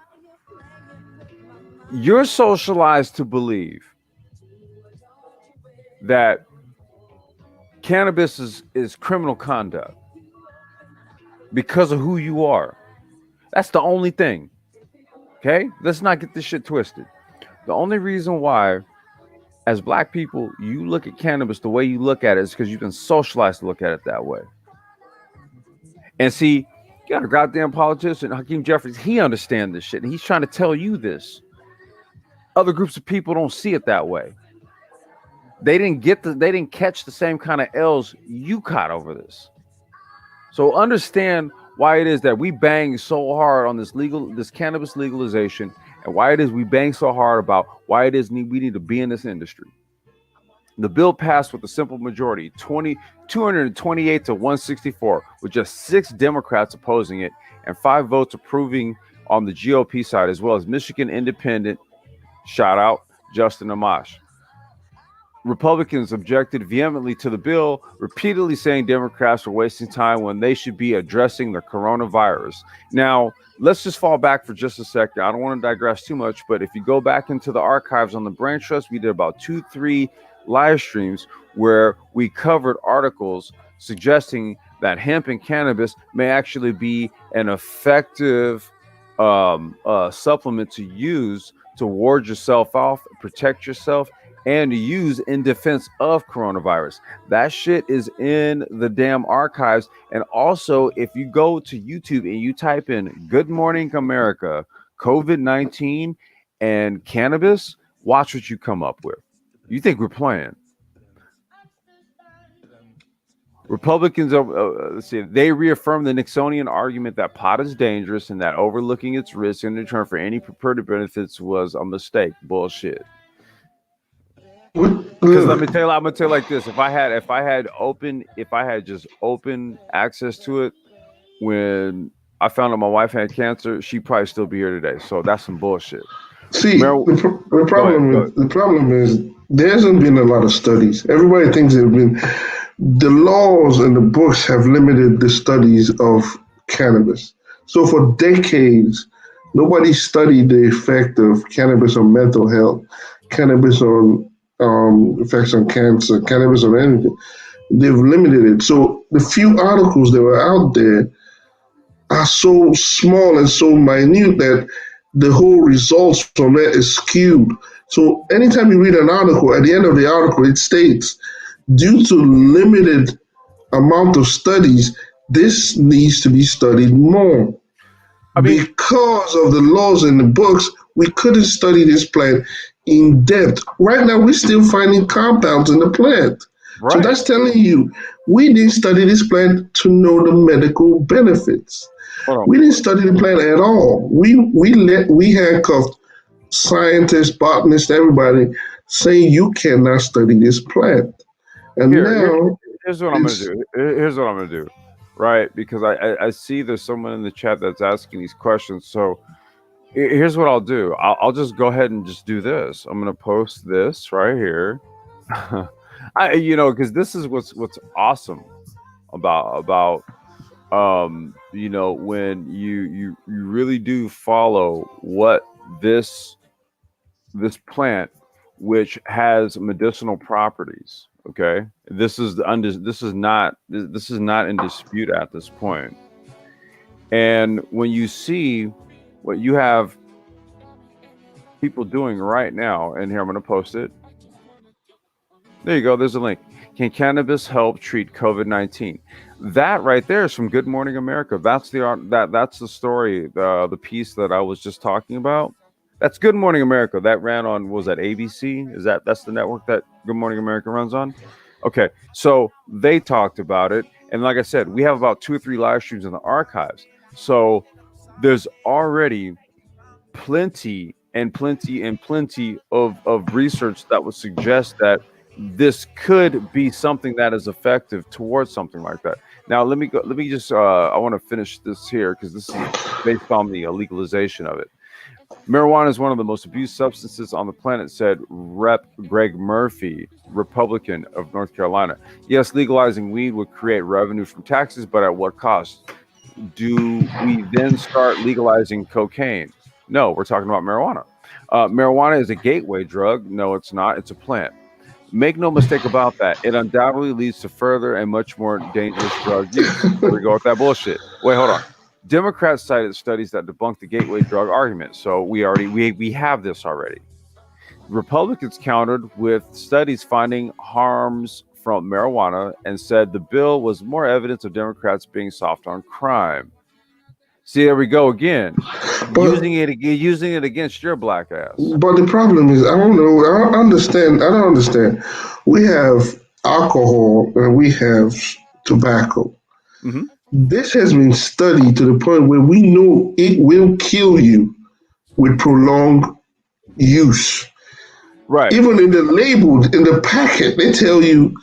Speaker 1: you're socialized to believe that cannabis is criminal conduct because of who you are. That's the only thing. Okay? Let's not get this shit twisted. The only reason why, as black people, you look at cannabis the way you look at it is because you've been socialized to look at it that way. And see, you got a goddamn politician, Hakeem Jeffries, he understands this shit, and he's trying to tell you this. Other groups of people don't see it that way. They didn't catch the same kind of L's you caught over this. So understand why it is that we bang so hard on this cannabis legalization, and why it is we bang so hard about why it is we need to be in this industry. The bill passed with a simple majority, 228 to 164, with just 6 Democrats opposing it and 5 votes approving on the GOP side, as well as Michigan Independent, shout out, Justin Amash. Republicans objected vehemently to the bill, repeatedly saying Democrats were wasting time when they should be addressing the coronavirus. Now, let's just fall back for just a second. I don't want to digress too much, but if you go back into the archives on the Brain Trust, we did about 2-3 live streams where we covered articles suggesting that hemp and cannabis may actually be an effective supplement to use to ward yourself off, protect yourself, and to use in defense of coronavirus. That shit is in the damn archives. And also, if you go to YouTube and you type in Good Morning America, COVID-19 and cannabis, watch what you come up with. You think we're playing? Republicans, let's see, they reaffirmed the Nixonian argument that pot is dangerous and that overlooking its risks in return for any purported benefits was a mistake. Bullshit. Because I'm gonna tell you like this: if I had just open access to it when I found out my wife had cancer, she'd probably still be here today. So that's some bullshit.
Speaker 2: See, the problem is there hasn't been a lot of studies. Everybody thinks there have been. The laws and the books have limited the studies of cannabis. So for decades, nobody studied the effect of cannabis on mental health, cannabis on effects on cancer, cannabis on anything. They've limited it. So the few articles that were out there are so small and so minute that the whole results from that is skewed. So anytime you read an article, at the end of the article, it states, due to limited amount of studies, this needs to be studied more. Because of the laws in the books, we couldn't study this plant in depth. Right now, we're still finding compounds in the plant. Right. So that's telling you, we didn't study this plant to know the medical benefits. We didn't study the plant at all. We handcuffed scientists, botanists, everybody, saying you cannot study this plant. And
Speaker 1: here's what I'm gonna do. Here's what I'm gonna do, right? Because I see there's someone in the chat that's asking these questions. So here's what I'll do. I'll just go ahead and just do this. I'm gonna post this right here. Because this is what's awesome about when you really do follow what this plant, which has medicinal properties. Okay, this is not in dispute at this point. And when you see what you have people doing right now, and here I'm going to post it. There you go. There's a link. Can cannabis help treat COVID-19? That right there is from Good Morning America. That's that's the story, the piece that I was just talking about. That's Good Morning America. That ran on, was that ABC? That's the network that Good Morning America runs on? Okay, so they talked about it. And like I said, we have about 2 or 3 live streams in the archives. So there's already plenty and plenty of research that would suggest that this could be something that is effective towards something like that. Now, let me just I want to finish this here because this is based on the legalization of it. Marijuana is one of the most abused substances on the planet, said Rep. Greg Murphy, Republican of North Carolina. Yes, legalizing weed would create revenue from taxes, but at what cost? Do we then start legalizing cocaine? No, we're talking about marijuana. Marijuana is a gateway drug. No, it's not. It's a plant. Make no mistake about that. It undoubtedly leads to further and much more dangerous drug use. Here we go with that bullshit. Wait, hold on. Democrats cited studies that debunk the gateway drug argument. So we have this already. Republicans countered with studies finding harms from marijuana and said the bill was more evidence of Democrats being soft on crime. See, there we go again.
Speaker 2: But
Speaker 1: Using it against your black ass.
Speaker 2: but the problem is, I don't know. I don't understand. I don't understand. We have alcohol and we have tobacco.
Speaker 1: Hmm.
Speaker 2: This has been studied to the point where we know it will kill you with prolonged use.
Speaker 1: Right.
Speaker 2: Even in the label, in the packet, they tell you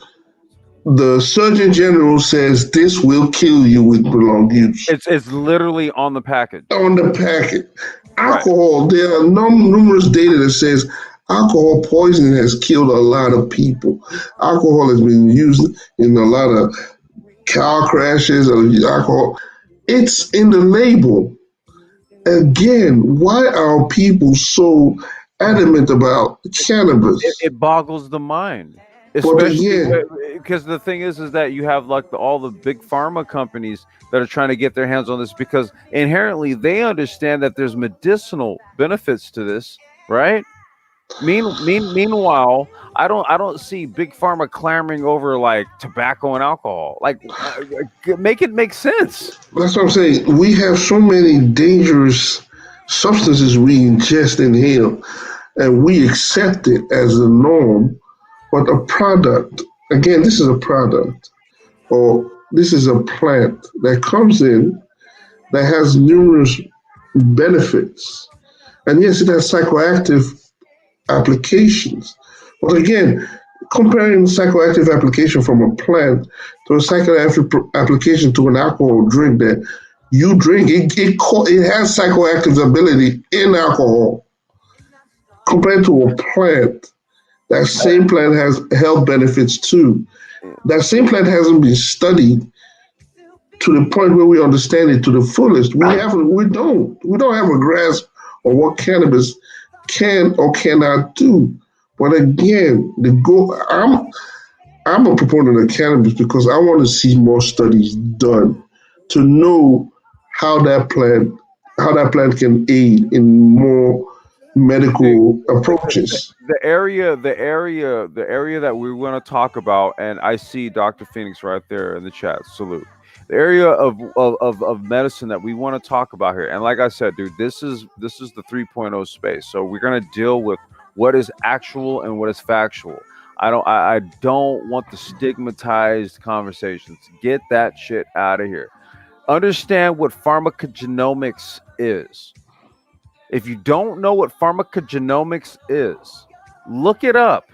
Speaker 2: the Surgeon General says this will kill you with prolonged use.
Speaker 1: It's literally on the package.
Speaker 2: On the packet.
Speaker 1: Right.
Speaker 2: Alcohol, there are numerous data that says alcohol poisoning has killed a lot of people. Alcohol has been used in a lot of car crashes or alcohol. It's in the label. Again, why are people so adamant about cannabis?
Speaker 1: It boggles the mind,
Speaker 2: But
Speaker 1: especially
Speaker 2: again,
Speaker 1: because the thing is that you have like all the big pharma companies that are trying to get their hands on this because inherently they understand that there's medicinal benefits to this, right? Meanwhile, I don't see big pharma clamoring over like tobacco and alcohol. Like, make it make sense.
Speaker 2: that's what I'm saying. We have so many dangerous substances we ingest, inhale, and we accept it as the norm. But a product, again, this is a product, or this is a plant that comes in that has numerous benefits. And yes, it has psychoactive applications. But again, comparing psychoactive application from a plant to a psychoactive application to an alcohol drink that you drink, it has psychoactive ability in alcohol compared to a plant. That same plant has health benefits too. That same plant hasn't been studied to the point where we understand it to the fullest. We don't have a grasp of what cannabis can or cannot do. But again, the goal I'm a proponent of cannabis because I want to see more studies done to know how that plant can aid in more medical approaches.
Speaker 1: The area that we want to talk about, and I see Dr. Phoenix right there in the chat. Salute. The area of medicine that we want to talk about here, and like I said, dude, this is the 3.0 space. So we're gonna deal with what is actual and what is factual. I don't want the stigmatized conversations. Get that shit out of here. Understand what pharmacogenomics is. If you don't know what pharmacogenomics is, look it up.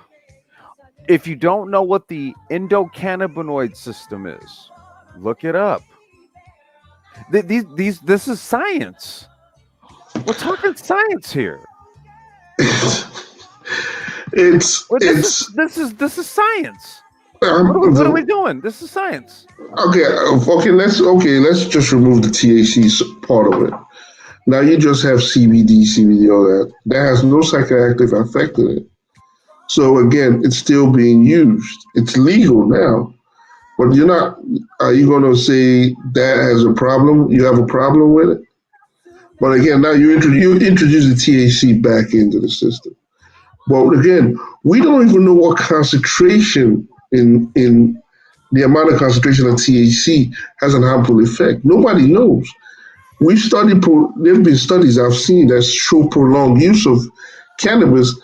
Speaker 1: If you don't know what the endocannabinoid system is, look it up. This is science. We're talking science here.
Speaker 2: It's
Speaker 1: Well,
Speaker 2: it's
Speaker 1: this is science. What are we
Speaker 2: the
Speaker 1: doing? This is science.
Speaker 2: let's just remove the THC part of it. Now you just have CBD, all that. That has no psychoactive effect in it. So again, it's still being used. It's legal now, but you're not. Are you going to say that has a problem? You have a problem with it? But again, now you introduce the THC back into the system. But again, we don't even know what concentration in the amount of concentration of THC has an harmful effect. Nobody knows. We've studied. There have been studies I've seen that show prolonged use of cannabis,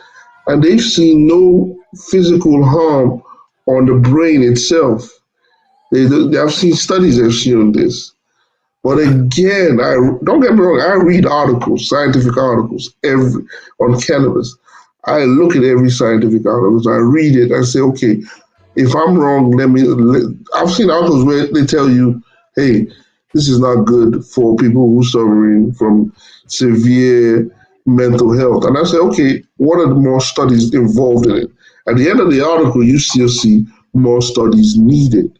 Speaker 2: and they've seen no physical harm on the brain itself. I've seen studies that have shown this. But again, I don't get me wrong. I read articles, scientific articles, every on cannabis. I look at every scientific article. I read it. I say, okay, if I'm wrong, I've seen articles where they tell you, hey, this is not good for people who are suffering from severe mental health. And I say, okay, what are the more studies involved in it? At the end of the article, you still see more studies needed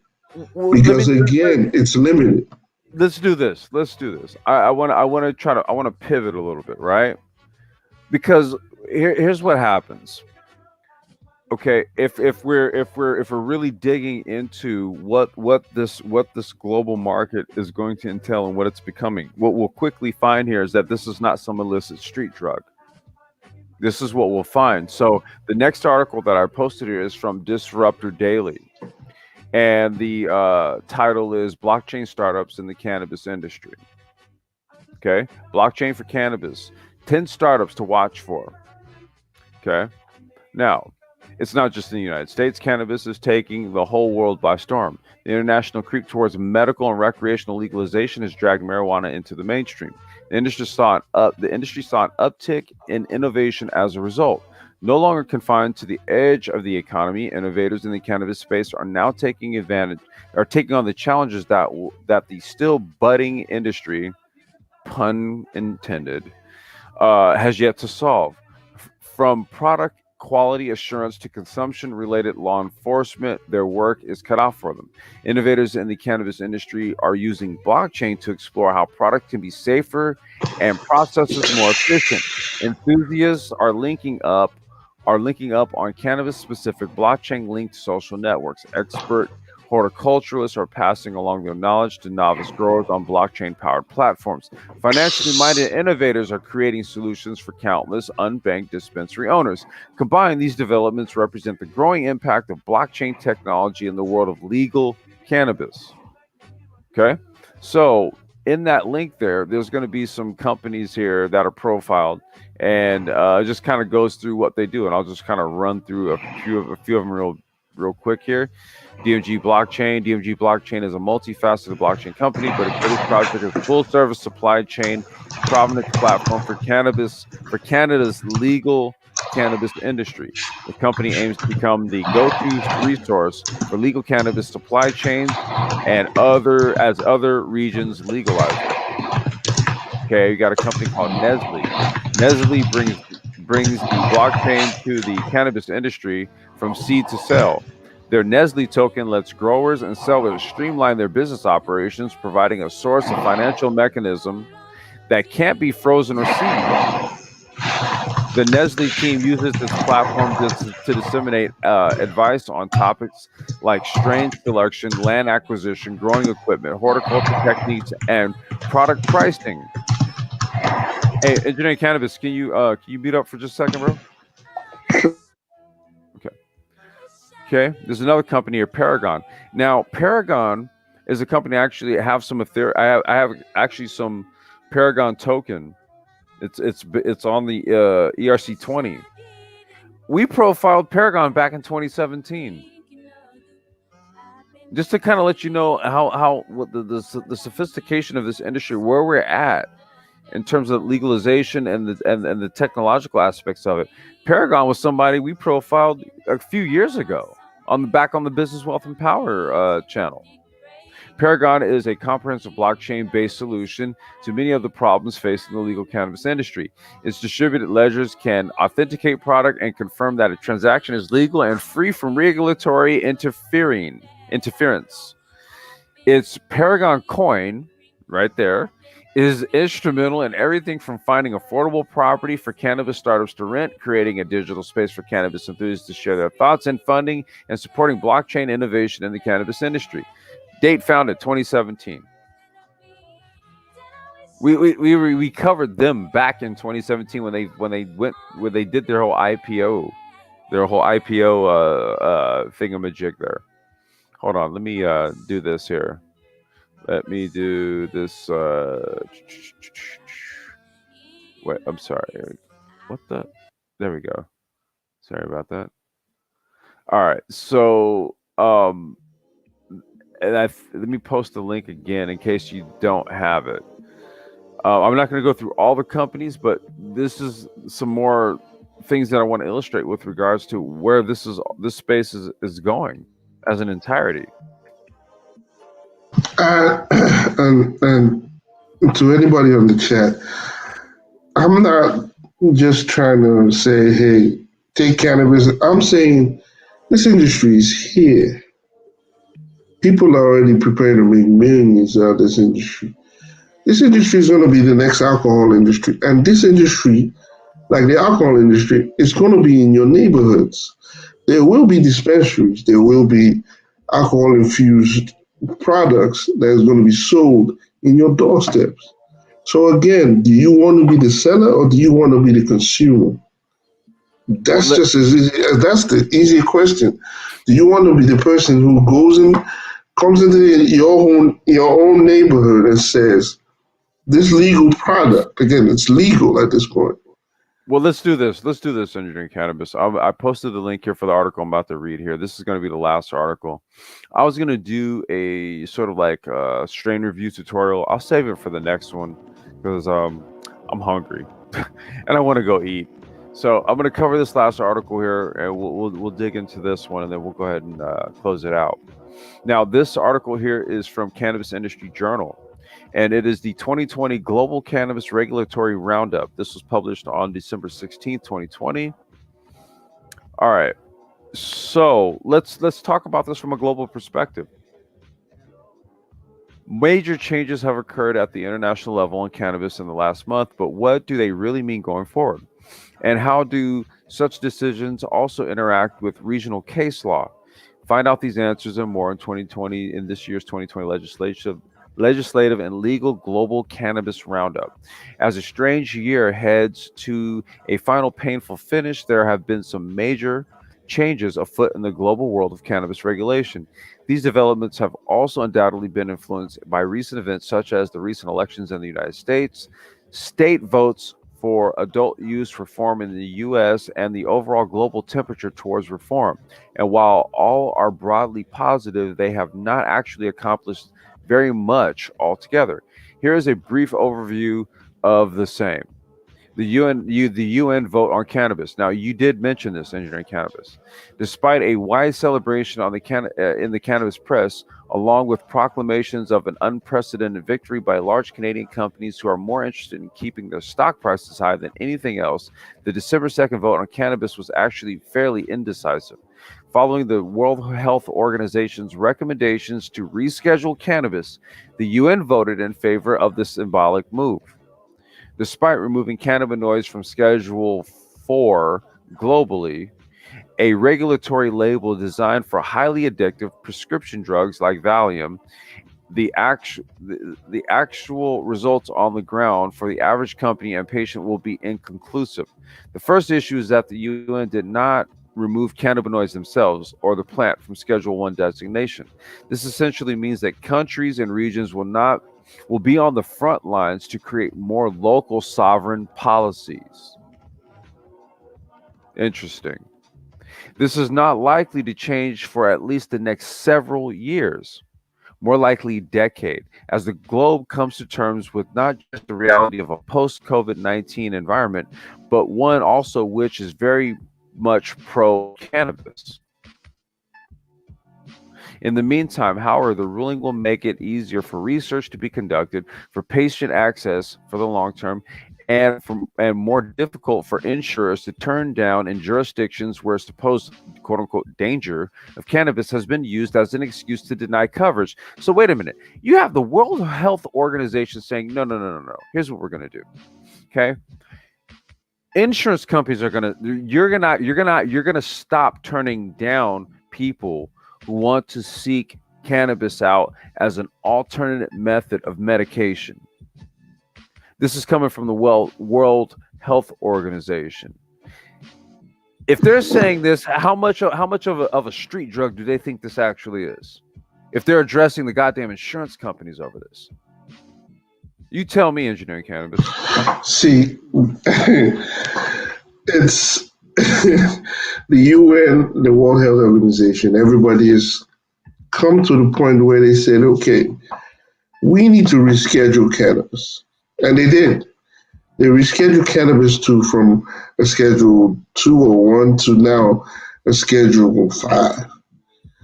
Speaker 1: Well, let me
Speaker 2: because again, it's limited.
Speaker 1: let's do this. Let's do this. I want to pivot a little bit, right? Because here's what happens. Okay, if we're really digging into what this global market is going to entail and what it's becoming, what we'll quickly find here is that this is not some illicit street drug. This is what we'll find. So the next article that I posted here is from Disruptor Daily, and the title is "Blockchain Startups in the Cannabis Industry." Okay, blockchain for cannabis, 10 startups to watch for. Okay, now, it's not just in the United States. Cannabis is taking the whole world by storm. The international creep towards medical and recreational legalization has dragged marijuana into the mainstream. The industry saw an uptick in innovation as a result. No longer confined to the edge of the economy, innovators in the cannabis space are now taking on the challenges that the still budding industry, pun intended, has yet to solve. From product quality assurance to consumption related law enforcement, their work is cut out for them. Innovators in the cannabis industry are using blockchain to explore how product can be safer and processes more efficient. Enthusiasts are linking up on cannabis specific blockchain linked social networks. Expert horticulturalists are passing along their knowledge to novice growers on blockchain powered platforms. Financially minded innovators are creating solutions for countless unbanked dispensary owners. Combined, these developments represent the growing impact of blockchain technology in the world of legal cannabis. Okay. So, in that link there's going to be some companies here that are profiled, and it just kind of goes through what they do. And I'll just kind of run through a few of them real quick here. DMG Blockchain. DMG Blockchain is a multifaceted blockchain company, but its latest project is a full-service supply chain provenance platform for Canada's legal cannabis industry. The company aims to become the go-to resource for legal cannabis supply chains and other regions legalize it. Okay, you got a company called Nestle. Nestle brings the blockchain to the cannabis industry from seed to sale. Their Nestle token lets growers and sellers streamline their business operations, providing a source of financial mechanism that can't be frozen or seized. The Nestle team uses this platform to disseminate advice on topics like strain selection, land acquisition, growing equipment, horticulture techniques, and product pricing. Hey, Engineering Cannabis, can you beat up for just a second, bro? Okay. Okay. There's another company here, Paragon. Now, Paragon is a company I actually have some Ethereum. I have actually some Paragon token. It's on the ERC20. We profiled Paragon back in 2017, just to kind of let you know how what the sophistication of this industry, where we're at in terms of legalization and the technological aspects of it. Paragon was somebody we profiled a few years ago on the Business Wealth and Power channel. Paragon is a comprehensive blockchain based solution to many of the problems facing the legal cannabis industry. Its distributed ledgers can authenticate product and confirm that a transaction is legal and free from regulatory interference. Its Paragon coin, right there, is instrumental in everything from finding affordable property for cannabis startups to rent, creating a digital space for cannabis enthusiasts to share their thoughts, and funding and supporting blockchain innovation in the cannabis industry. Date founded 2017. We covered them back in 2017 when they did their whole IPO thingamajig there. Hold on, let me do this here. Let me do this. Wait, I'm sorry. What the? There we go. Sorry about that. All right. So, and let me post the link again in case you don't have it. I'm not going to go through all the companies, but this is some more things that I want to illustrate with regards to where this space is going as an entirety.
Speaker 2: Uh, and to anybody on the chat, I'm not just trying to say, hey, take cannabis. I'm saying this industry is here. People are already prepared to make millions out of this industry. This industry is going to be the next alcohol industry. And this industry, like the alcohol industry, is going to be in your neighborhoods. There will be dispensaries. There will be alcohol infused products that is going to be sold in your doorsteps. So again, do you want to be the seller or do you want to be the consumer?
Speaker 1: Well,
Speaker 2: That's just as easy. That's the easy question. Do you want to be the person who goes in, comes into your own neighborhood and says, "This legal product, again, it's legal at this point."
Speaker 1: Well, let's do this. Let's do this, Engineering Cannabis. I posted the link here for the article I'm about to read here. This is going to be the last article. I was going to do a sort of like strain review tutorial. I'll save it for the next one because I'm hungry and I want to go eat. So I'm going to cover this last article here, and we'll dig into this one, and then we'll go ahead and close it out. Now, this article here is from Cannabis Industry Journal, and it is the 2020 Global Cannabis Regulatory Roundup. This was published on December 16th, 2020. All right. So let's talk about this from a global perspective. Major changes have occurred at the international level in cannabis in the last month, but what do they really mean going forward? And how do such decisions also interact with regional case law? Find out these answers and more in 2020 in this year's 2020 legislative and legal global cannabis roundup. As a strange year heads to a final painful finish, there have been some major changes afoot in the global world of cannabis regulation. These developments have also undoubtedly been influenced by recent events such as the recent elections in the United States, state votes for adult use reform in the US, and the overall global temperature towards reform. And while all are broadly positive, they have not actually accomplished very much altogether. Here is a brief overview of the same. The UN vote on cannabis. Now, you did mention this, Engineering Cannabis. Despite a wide celebration on in the cannabis press, along with proclamations of an unprecedented victory by large Canadian companies who are more interested in keeping their stock prices high than anything else, the December 2nd vote on cannabis was actually fairly indecisive. Following the World Health Organization's recommendations to reschedule cannabis, the UN voted in favor of the symbolic move. Despite removing cannabinoids from Schedule 4 globally, a regulatory label designed for highly addictive prescription drugs like Valium, the actual results on the ground for the average company and patient will be inconclusive. The first issue is that the UN did not remove cannabinoids themselves or the plant from Schedule 1 designation. This essentially means that countries and regions will be on the front lines to create more local sovereign policies. Interesting. This is not likely to change for at least the next several years, more likely decade, as the globe comes to terms with not just the reality of a post-COVID-19 environment, but one also which is very much pro-cannabis. In the meantime, however, the ruling will make it easier for research to be conducted, for patient access for the long term, and more difficult for insurers to turn down in jurisdictions where supposed quote unquote danger of cannabis has been used as an excuse to deny coverage. So wait a minute. You have the World Health Organization saying, no, no, no, no, no. Here's what we're gonna do. Okay. Insurance companies are you're gonna stop turning down people who want to seek cannabis out as an alternate method of medication. This is coming from the World Health Organization. If they're saying this, how much of a street drug do they think this actually is? If they're addressing the goddamn insurance companies over this, you tell me, Engineering Cannabis.
Speaker 2: See, it's the UN, the World Health Organization. Everybody is come to the point where they said, okay, we need to reschedule cannabis. And they did. They rescheduled cannabis to from a schedule 2 or 1 to now a schedule 5.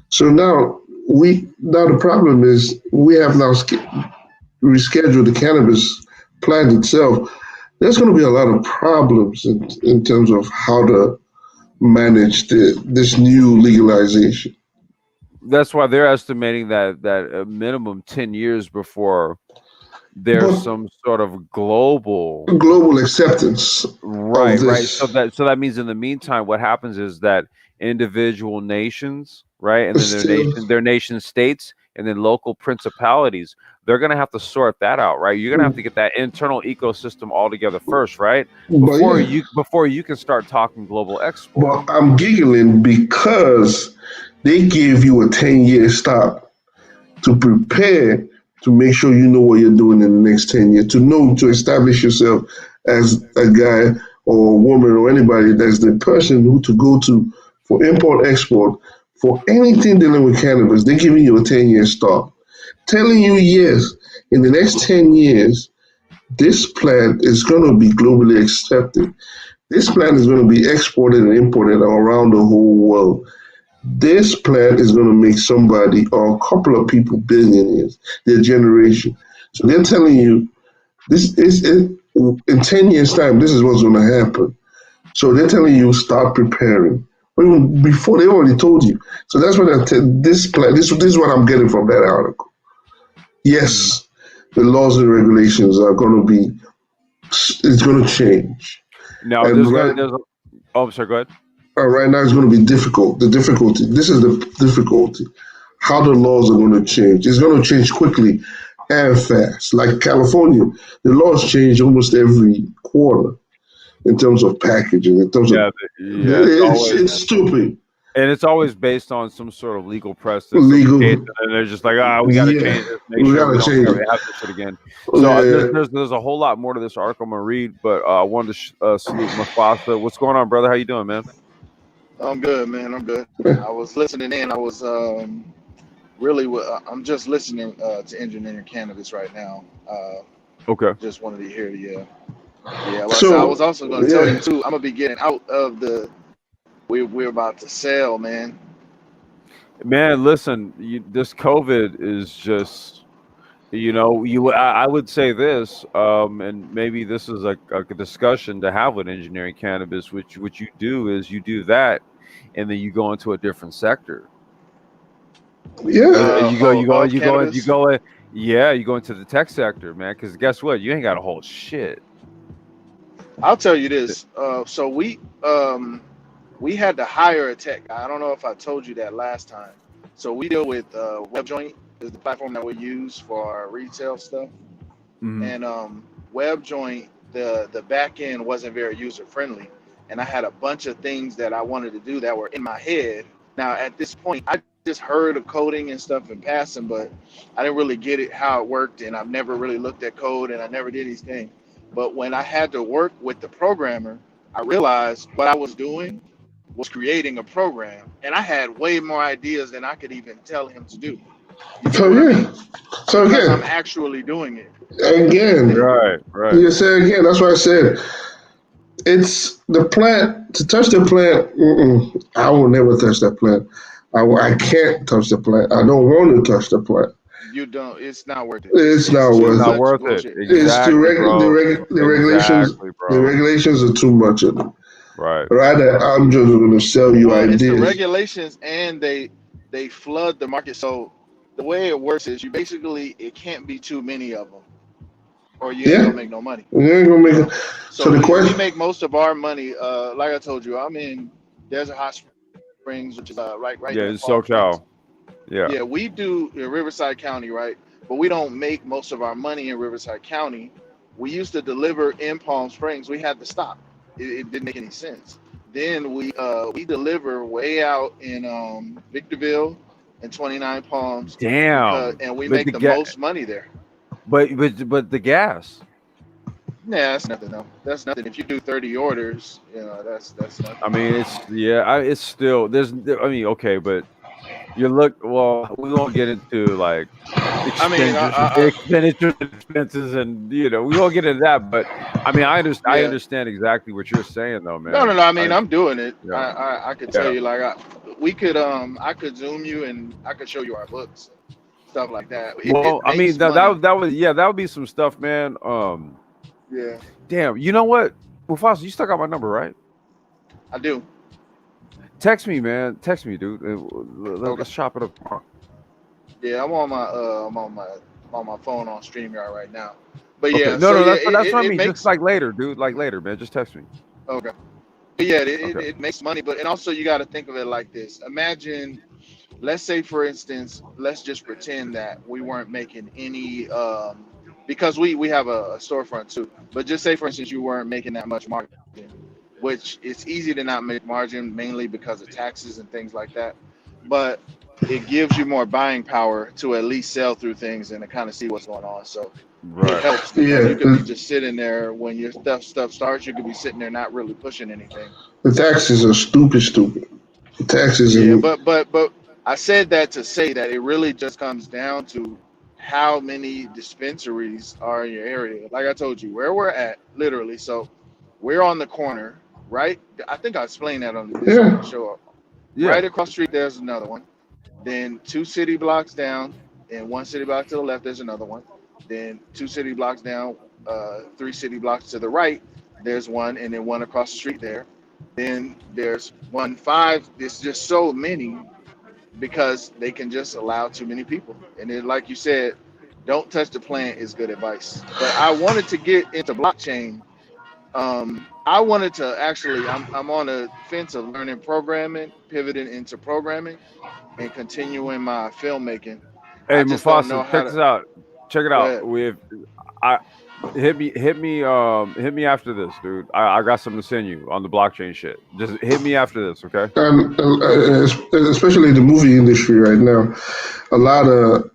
Speaker 2: So now the problem is we have now rescheduled the cannabis plant itself. There's going to be a lot of problems in terms of how to manage this new legalization.
Speaker 1: That's why they're estimating that a minimum 10 years before there's
Speaker 2: But
Speaker 1: some sort of global.
Speaker 2: global acceptance of
Speaker 1: Right. So
Speaker 2: this
Speaker 1: that means in the meantime, what happens is that individual nations, right, and
Speaker 2: is
Speaker 1: then
Speaker 2: still,
Speaker 1: their nation states, and then local principalities, they're gonna have to sort that out, right? You're gonna have to get that internal ecosystem all together first, right?
Speaker 2: but yeah,
Speaker 1: Before you can start talking global export.
Speaker 2: but I'm giggling because they gave you a 10-year stop to prepare to make sure you know what you're doing in the next 10 years, to know, to establish yourself as a guy or a woman or anybody that's the person who to go to for import export for anything dealing with cannabis. They're giving you a 10-year start, telling you, yes, in the next 10 years, this plant is going to be globally accepted. This plant is going to be exported and imported around the whole world. This plant is going to make somebody or a couple of people billionaires, their generation. So they're telling you this is in 10 years' time, this is what's going to happen. So they're telling you start preparing. But even before they already told you. So that's what this plan. This is what I'm getting from that article.
Speaker 1: Mhm.
Speaker 2: Yes, the laws and regulations are going to be. It's going to change.
Speaker 1: Now
Speaker 2: And
Speaker 1: oh, I'm sorry, go ahead.
Speaker 2: right now it's going to be difficult. The difficulty. This is the difficulty. How the laws are going to change. It's going to change quickly and fast. Like California, the laws change almost every quarter in terms of packaging. In terms of
Speaker 1: Yeah, it's always,
Speaker 2: it's stupid.
Speaker 1: and it's always based on some sort of legal precedent, some case,
Speaker 2: Legal.
Speaker 1: and they're just like, we got to
Speaker 2: Yeah,
Speaker 1: change this, make
Speaker 2: we
Speaker 1: sure we
Speaker 2: gotta
Speaker 1: don't
Speaker 2: change
Speaker 1: ever
Speaker 2: it.
Speaker 1: have this shit again. So
Speaker 2: Yeah.
Speaker 1: there's a whole lot more to this article I'm gonna read, but I wanted to salute Mufasa. What's going on, brother? How you doing, man?
Speaker 3: I'm good, man. I'm good. I was listening in. I was I'm just listening to engineering cannabis right now.
Speaker 1: Okay.
Speaker 3: Just wanted to hear you. Yeah. Well, so I
Speaker 2: So
Speaker 3: was also going to tell you
Speaker 2: yeah,
Speaker 3: too. I'm gonna be getting out of the. We're about to sell, man.
Speaker 1: Man, listen, this COVID is just, I would say this, and maybe this is a discussion to have with engineering cannabis, which what you do is you do that, and then you go into a different sector.
Speaker 2: yeah.
Speaker 3: Of cannabis.
Speaker 1: Yeah, you go into the tech sector, man. Because guess what? You ain't got a whole shit.
Speaker 3: I'll tell you this. So we had to hire a tech guy. I don't know if I told you that last time. So we deal with WebJoint is the platform that we use for our retail stuff.
Speaker 1: Mhm.
Speaker 3: And WebJoint, the back end wasn't very user friendly, and I had a bunch of things that I wanted to do that were in my head. Now at this point, I just heard of coding and stuff in passing, but I didn't really get it how it worked, and I've never really looked at code, and I never did these things. But when I had to work with the programmer, I realized what I was doing was creating a program, and I had way more ideas than I could even tell him to do. You get
Speaker 2: So
Speaker 3: what I
Speaker 2: yeah.
Speaker 3: mean?
Speaker 2: So
Speaker 3: Because I'm
Speaker 2: again,
Speaker 3: actually doing it.
Speaker 2: again,
Speaker 1: Right.
Speaker 2: you say again. That's why I said it's the plant to touch the plant. I will never touch that plant. I can't touch the plant. I don't want to touch the plant.
Speaker 3: You don't. It's not worth it.
Speaker 2: It's
Speaker 3: It's
Speaker 2: not
Speaker 3: too
Speaker 1: It's
Speaker 2: worth
Speaker 1: not
Speaker 2: it.
Speaker 3: much
Speaker 1: worth it.
Speaker 3: bullshit.
Speaker 2: It's
Speaker 1: Exactly, bro.
Speaker 2: the regulations.
Speaker 1: Exactly,
Speaker 2: The
Speaker 1: bro.
Speaker 2: regulations are too much of it.
Speaker 1: Right.
Speaker 2: Rather, I'm just going to sell you
Speaker 3: Well, it's the
Speaker 2: ideas.
Speaker 3: regulations, and they flood the market. So the way it works is you basically it can't be too many of them, or you ain't
Speaker 2: Yeah,
Speaker 3: gonna make no money.
Speaker 2: you ain't gonna make
Speaker 3: You
Speaker 2: it.
Speaker 3: know.
Speaker 2: So
Speaker 3: So
Speaker 2: the
Speaker 3: we
Speaker 2: question.
Speaker 3: make most of our money. Like I told you, I'm in Desert Hot Springs, which is right
Speaker 1: Yeah,
Speaker 3: there in
Speaker 1: it's
Speaker 3: Palm Springs.
Speaker 1: SoCal. Yeah.
Speaker 3: Yeah, we do in Riverside County, right? But we don't make most of our money in Riverside County. We used to deliver in Palm Springs. We had to stop. It didn't make any sense. Then we deliver way out in Victorville and 29 Palms because
Speaker 1: Damn.
Speaker 3: and we
Speaker 1: But
Speaker 3: make the most money there.
Speaker 1: but the gas.
Speaker 3: Yeah, that's nothing though. That's nothing. If you do 30 orders, that's
Speaker 1: I
Speaker 3: nothing.
Speaker 1: mean, it's still there's. I mean, okay, but You look well. We won't get into like
Speaker 3: I mean,
Speaker 1: expenditures and expenses, and we won't get into that. But I mean, I
Speaker 3: yeah.
Speaker 1: understand exactly what you're saying, though,
Speaker 3: No, no,
Speaker 1: man.
Speaker 3: no. I mean, I'm doing it.
Speaker 1: Yeah,
Speaker 3: I could tell
Speaker 1: yeah.
Speaker 3: you, like, I could zoom you and I could show you our books, stuff like that.
Speaker 1: Well,
Speaker 3: It
Speaker 1: I mean,
Speaker 3: makes money.
Speaker 1: that was yeah, that would be some stuff, man.
Speaker 3: Yeah,
Speaker 1: Damn. You know what? Well, Foster, you still got my number, right?
Speaker 3: I do.
Speaker 1: Text me, man. Text me, dude.
Speaker 3: Okay.
Speaker 1: Let's chop it up tomorrow.
Speaker 3: Yeah, I'm on my phone on StreamYard right now. But
Speaker 1: Okay.
Speaker 3: yeah,
Speaker 1: No,
Speaker 3: so
Speaker 1: no,
Speaker 3: yeah,
Speaker 1: that's what I
Speaker 3: it
Speaker 1: mean. Just
Speaker 3: makes
Speaker 1: like later, dude. Like later, man. Just text me.
Speaker 3: okay. But yeah,
Speaker 1: Okay.
Speaker 3: it makes money. But and also you got to think of it like this. Imagine, let's say for instance, let's just pretend that we weren't making any because we have a storefront too. But just say for instance you weren't making that much margin, which it's easy to not make margin mainly because of taxes and things like that. But it gives you more buying power to at least sell through things and to kind of see what's going on. So it
Speaker 1: Right.
Speaker 3: helps because
Speaker 2: Yeah,
Speaker 3: you could be just sitting there when your stuff starts. You could be sitting there not really pushing anything.
Speaker 2: the taxes are stupid. The taxes
Speaker 3: Yeah,
Speaker 2: and
Speaker 3: but I said that to say that it really just comes down to how many dispensaries are in your area. Like I told you, where we're at, literally. So we're on the corner, right? I think I explained that on the Discord
Speaker 2: yeah,
Speaker 3: show.
Speaker 1: Yeah.
Speaker 3: Right across the street, there's another one. Then two city blocks down, and one city block to the left, there's another one. Then two city blocks down, three city blocks to the right, there's one, and then one across the street there. Then there's one five. There's just so many because they can just allow too many people. And then, like you said, don't touch the plant is good advice. But I wanted to get into blockchain. I wanted to actually. I'm on a fence of learning programming, pivoting into programming, and continuing my filmmaking. I
Speaker 1: Hey,
Speaker 3: just don't
Speaker 1: Mufasa,
Speaker 3: know how
Speaker 1: check
Speaker 3: to.
Speaker 1: this out. Check it
Speaker 3: Go
Speaker 1: out.
Speaker 3: ahead.
Speaker 1: With I hit me after this, dude. I got something to send you on the blockchain shit. Just hit me after this, okay?
Speaker 2: and especially the movie industry right now, a lot of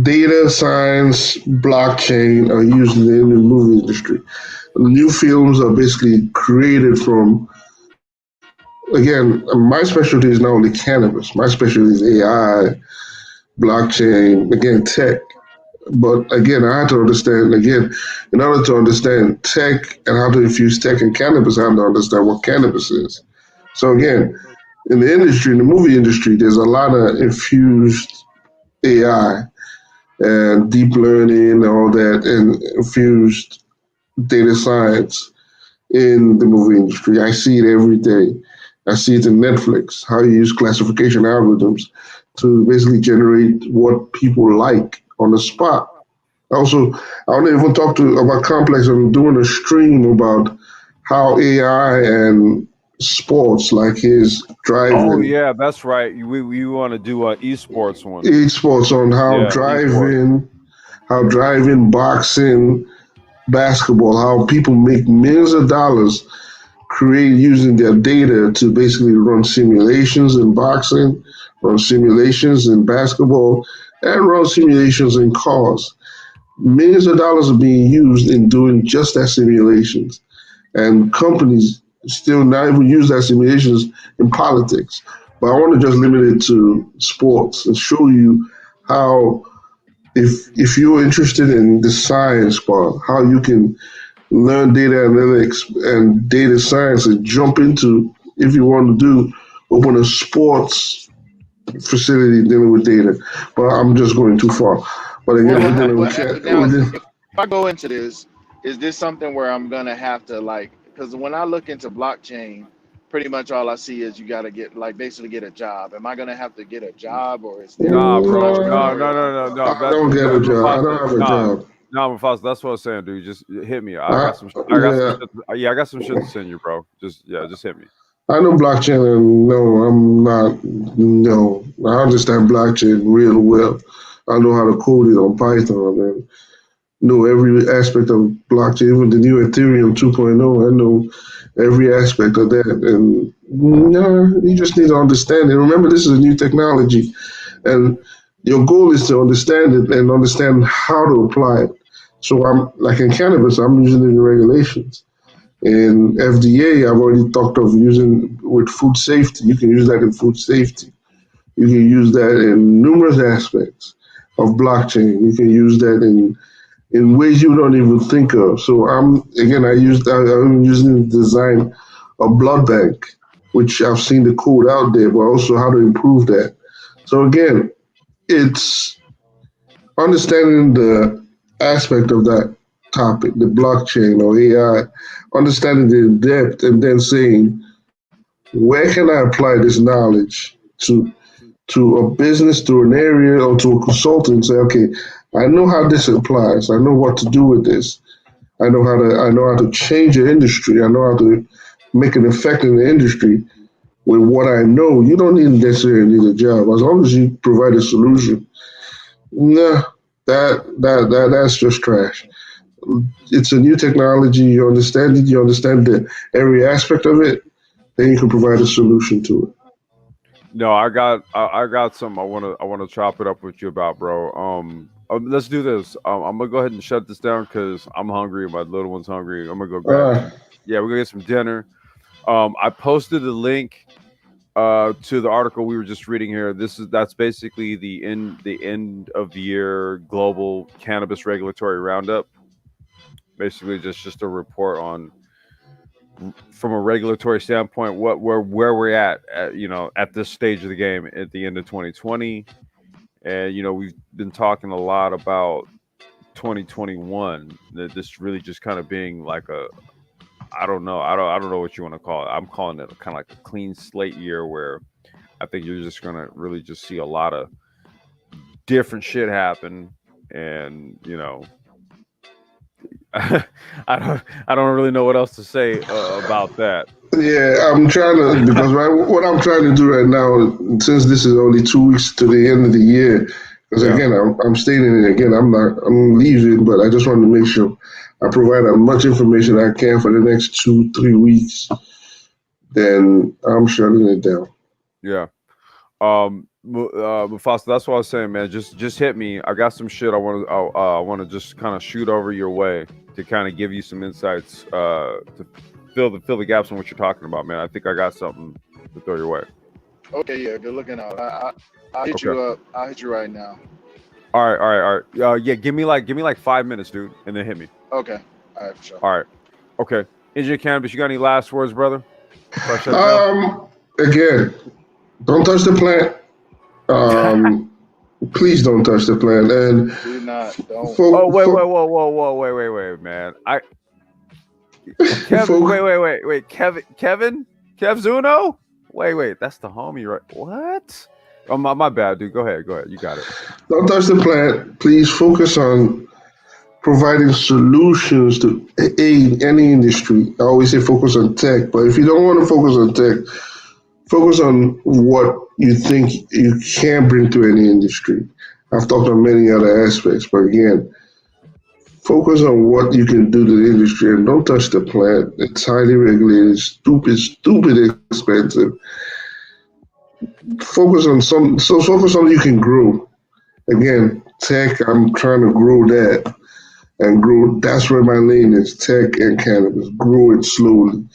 Speaker 2: data science, blockchain are used in the movie industry. New films are basically created from, again, my specialty is not only cannabis, my specialty is AI, blockchain, again, tech. But again, I had to understand, again, in order to understand tech and how to infuse tech in cannabis, I have to understand what cannabis is. So again, in the industry, in the movie industry, there's a lot of infused AI and deep learning and all that, and infused data science in the movie industry. I see it every day. I see it in Netflix, how you use classification algorithms to basically generate what people like on the spot. Also, I want to even talk to about Complex. I'm doing a stream about how AI and sports, like his
Speaker 1: Oh
Speaker 2: driving,
Speaker 1: yeah, that's right. We want to do a esports one.
Speaker 2: esports on
Speaker 1: Yeah, esports.
Speaker 2: how driving, boxing, basketball, how people make millions of dollars create using their data to basically run simulations in boxing, run simulations in basketball, and run simulations in cars. Millions of dollars are being used in doing just that simulations. And companies still not even use that simulations in politics. But I want to just limit it to sports and show you how if you're interested in the science part, how you can learn data analytics and data science and jump into if you want to do open a sports facility dealing with data. But I'm just going too far. But again, we're dealing with
Speaker 3: But now,
Speaker 2: with
Speaker 3: if I go into this, is this something where I'm gonna have to like? Because when I look into blockchain, pretty much all I see is you got to get like basically get a job. Am I gonna have to get a job, or is there
Speaker 1: Nah,
Speaker 3: some
Speaker 1: bro. No, no,
Speaker 3: entrepreneurial
Speaker 1: no,
Speaker 3: thing
Speaker 1: no,
Speaker 3: going
Speaker 1: no.
Speaker 3: on?
Speaker 2: I don't get a job. I don't
Speaker 1: Mufasa.
Speaker 2: have a
Speaker 1: Nah,
Speaker 2: job.
Speaker 1: nah, Mufasa. That's what I'm saying, dude. Just hit me.
Speaker 2: I,
Speaker 1: I got some
Speaker 2: yeah,
Speaker 1: shit. Yeah, I got some shit to send you, bro. Just hit me.
Speaker 2: I know blockchain, and no, I'm not. No, I understand blockchain real well. I know how to code it on Python and know every aspect of blockchain, even the new Ethereum 2.0. I know every aspect of that. And no, you just need to understand it. Remember, this is a new technology, and your goal is to understand it and understand how to apply it. So I'm like in cannabis, I'm using it in regulations. In FDA, I've already talked of using with food safety. You can use that in food safety. You can use that in numerous aspects of blockchain. You can use that in ways you don't even think of. So I'm using the design a blood bank, which I've seen the code out there, but also how to improve that. So again, it's understanding the aspect of that topic, the blockchain or AI, understanding the depth, and then saying, where can I apply this knowledge to a business, to an area, or to a consultant? Say, okay, I know how this applies. I know what to do with this. I know how to change the industry. I know how to make an effect in the industry with what I know. You don't need necessarily need a job as long as you provide a solution. Nah, that's just trash. It's a new technology. You understand it. You understand the every aspect of it. Then you can provide a solution to it.
Speaker 1: No, I got some I wanna chop it up with you about, bro. Let's do this. I'm gonna go ahead and shut this down because I'm hungry. My little one's hungry. I'm gonna go
Speaker 2: All
Speaker 1: grab
Speaker 2: right.
Speaker 1: some. Yeah, we're gonna get some dinner. I posted the link to the article we were just reading here. That's basically the end of the year global cannabis regulatory roundup. Basically, just a report on from a regulatory standpoint where we're at at this stage of the game at the end of 2020. And we've been talking a lot about 2021. That this really just kind of being like a I don't know what you want to call it. I'm calling it kind of like a clean slate year where I think you're just gonna really just see a lot of different shit happen, and I don't really know what else to say about that.
Speaker 2: Yeah, I'm trying to because what I'm trying to do right now, since this is only 2 weeks to the end of the year, because
Speaker 1: Yeah,
Speaker 2: again, I'm stating it again. I'm leaving, but I just want to make sure I provide as much information I can for the next 2, 3 weeks. Then I'm shutting it down.
Speaker 1: yeah. Mufasa, that's what I was saying, man. Just hit me. I got some shit I want to just kind of shoot over your way to kind of give you some insights to fill the gaps on what you're talking about, man. I think I got something to throw your way.
Speaker 3: Okay, yeah, good looking out. I'll hit
Speaker 1: Okay.
Speaker 3: you up. I'll hit you right now.
Speaker 1: All right, all right, all right. Yeah, give me like 5 minutes, dude, and then hit me.
Speaker 3: Okay, all right, for sure.
Speaker 1: All right. Okay. Engineer Cannabis, you got any last words, brother? Before I shut it down?
Speaker 2: Again, don't touch the plant. Um, please don't touch the plant. And
Speaker 3: Do not, don't.
Speaker 1: Oh, wait, wait,
Speaker 2: fo-
Speaker 1: whoa, whoa, whoa, wait, man. Kevin,
Speaker 2: fo-
Speaker 1: wait, Kev Zuno? Wait, that's the homie, right? What? Oh, my bad, dude. Go ahead. You got it.
Speaker 2: don't touch the plant. Please focus on providing solutions to aid any industry. I always say focus on tech, but if you don't want to focus on tech, focus on what you think you can bring to any industry. I've talked on many other aspects, but again, focus on what you can do to the industry and don't touch the plant. It's highly regulated, stupid expensive. Focus on what you can grow. Again, tech, I'm trying to grow that and grow. That's where my lane is, tech and cannabis. Grow it slowly.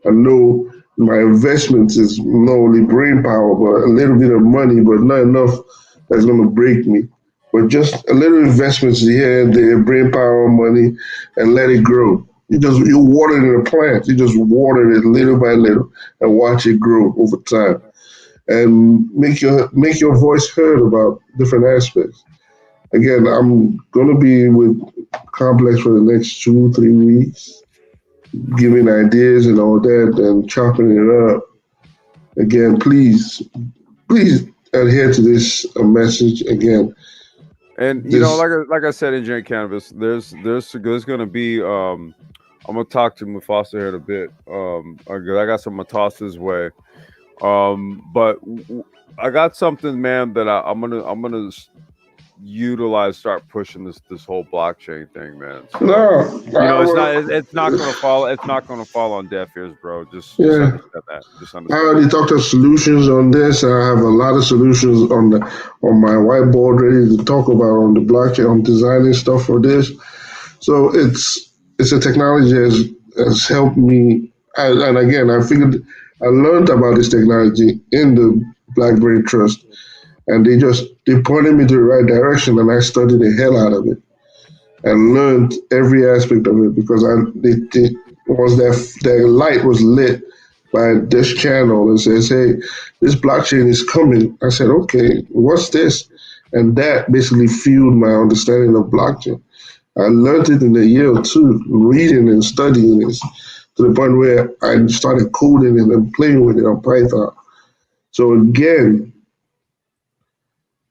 Speaker 2: I know my investments is not only brain power, but a little bit of money, but not enough that's going to break me. But just a little investments here and there, brain power, money, and let it grow. You water it in a plant. You just water it little by little and watch it grow over time, and make your voice heard about different aspects. Again, I'm gonna be with Complex for the next 2, 3 weeks, giving ideas and all that, and chopping it up. Again, please adhere to this message. Again,
Speaker 1: And
Speaker 2: this
Speaker 1: like I said, Engineer Cannabis, there's gonna be I'm gonna talk to Mufasa here in a bit. I got some Matasa's way. But I got something, man, that I'm gonna utilize, start pushing this whole blockchain thing, man. So
Speaker 2: no,
Speaker 1: it's not gonna fall on deaf ears, bro. Just
Speaker 2: yeah.
Speaker 1: understand that. Just
Speaker 2: I
Speaker 1: understand
Speaker 2: already
Speaker 1: that.
Speaker 2: talked of solutions on this. I have a lot of solutions on my whiteboard ready to talk about on the blockchain. I'm designing stuff for this. So it's a technology has helped me. And again, I learned about this technology in the BlackBerry Trust. and they pointed me to the right direction, and I studied the hell out of it and learned every aspect of it because once that light was lit by this channel and says, "Hey, this blockchain is coming." I said, "Okay, what's this?" And that basically fueled my understanding of blockchain. I learned it in a year or two, reading and studying it, to the point where I started coding it and playing with it on Python. So again,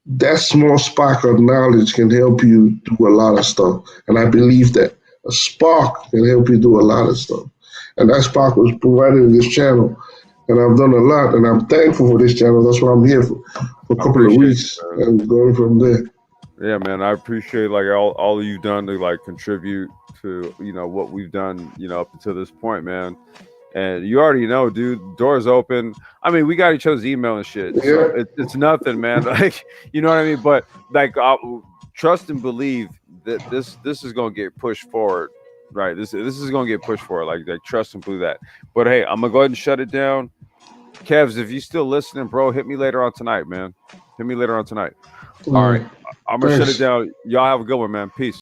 Speaker 2: that small spark of knowledge can help you do a lot of stuff. And I believe that a spark can help you do a lot of stuff. And that spark was provided in this channel. And I've done a lot, and I'm thankful for this channel. That's why I'm here for a
Speaker 1: I
Speaker 2: couple of
Speaker 1: appreciate
Speaker 2: weeks
Speaker 1: you, man.
Speaker 2: and going from there.
Speaker 1: Yeah, man, I appreciate like all you've done to like contribute to what we've done up until this point, man. And you already know, dude, doors open. I mean, we got each other's email and shit, so
Speaker 2: Yeah.
Speaker 1: it's nothing, man. Like, you know what I mean? But like, trust and believe that this is gonna get pushed forward, right? This is gonna get pushed forward. Like trust and believe that. But hey, I'm gonna go ahead and shut it down. Kevs, if you still listening, bro, hit me later on tonight, man. Hit me later on tonight.
Speaker 2: All
Speaker 1: All right,
Speaker 2: right.
Speaker 1: I'm gonna shut it
Speaker 2: Thanks.
Speaker 1: down. Y'all have a good one, man. Peace.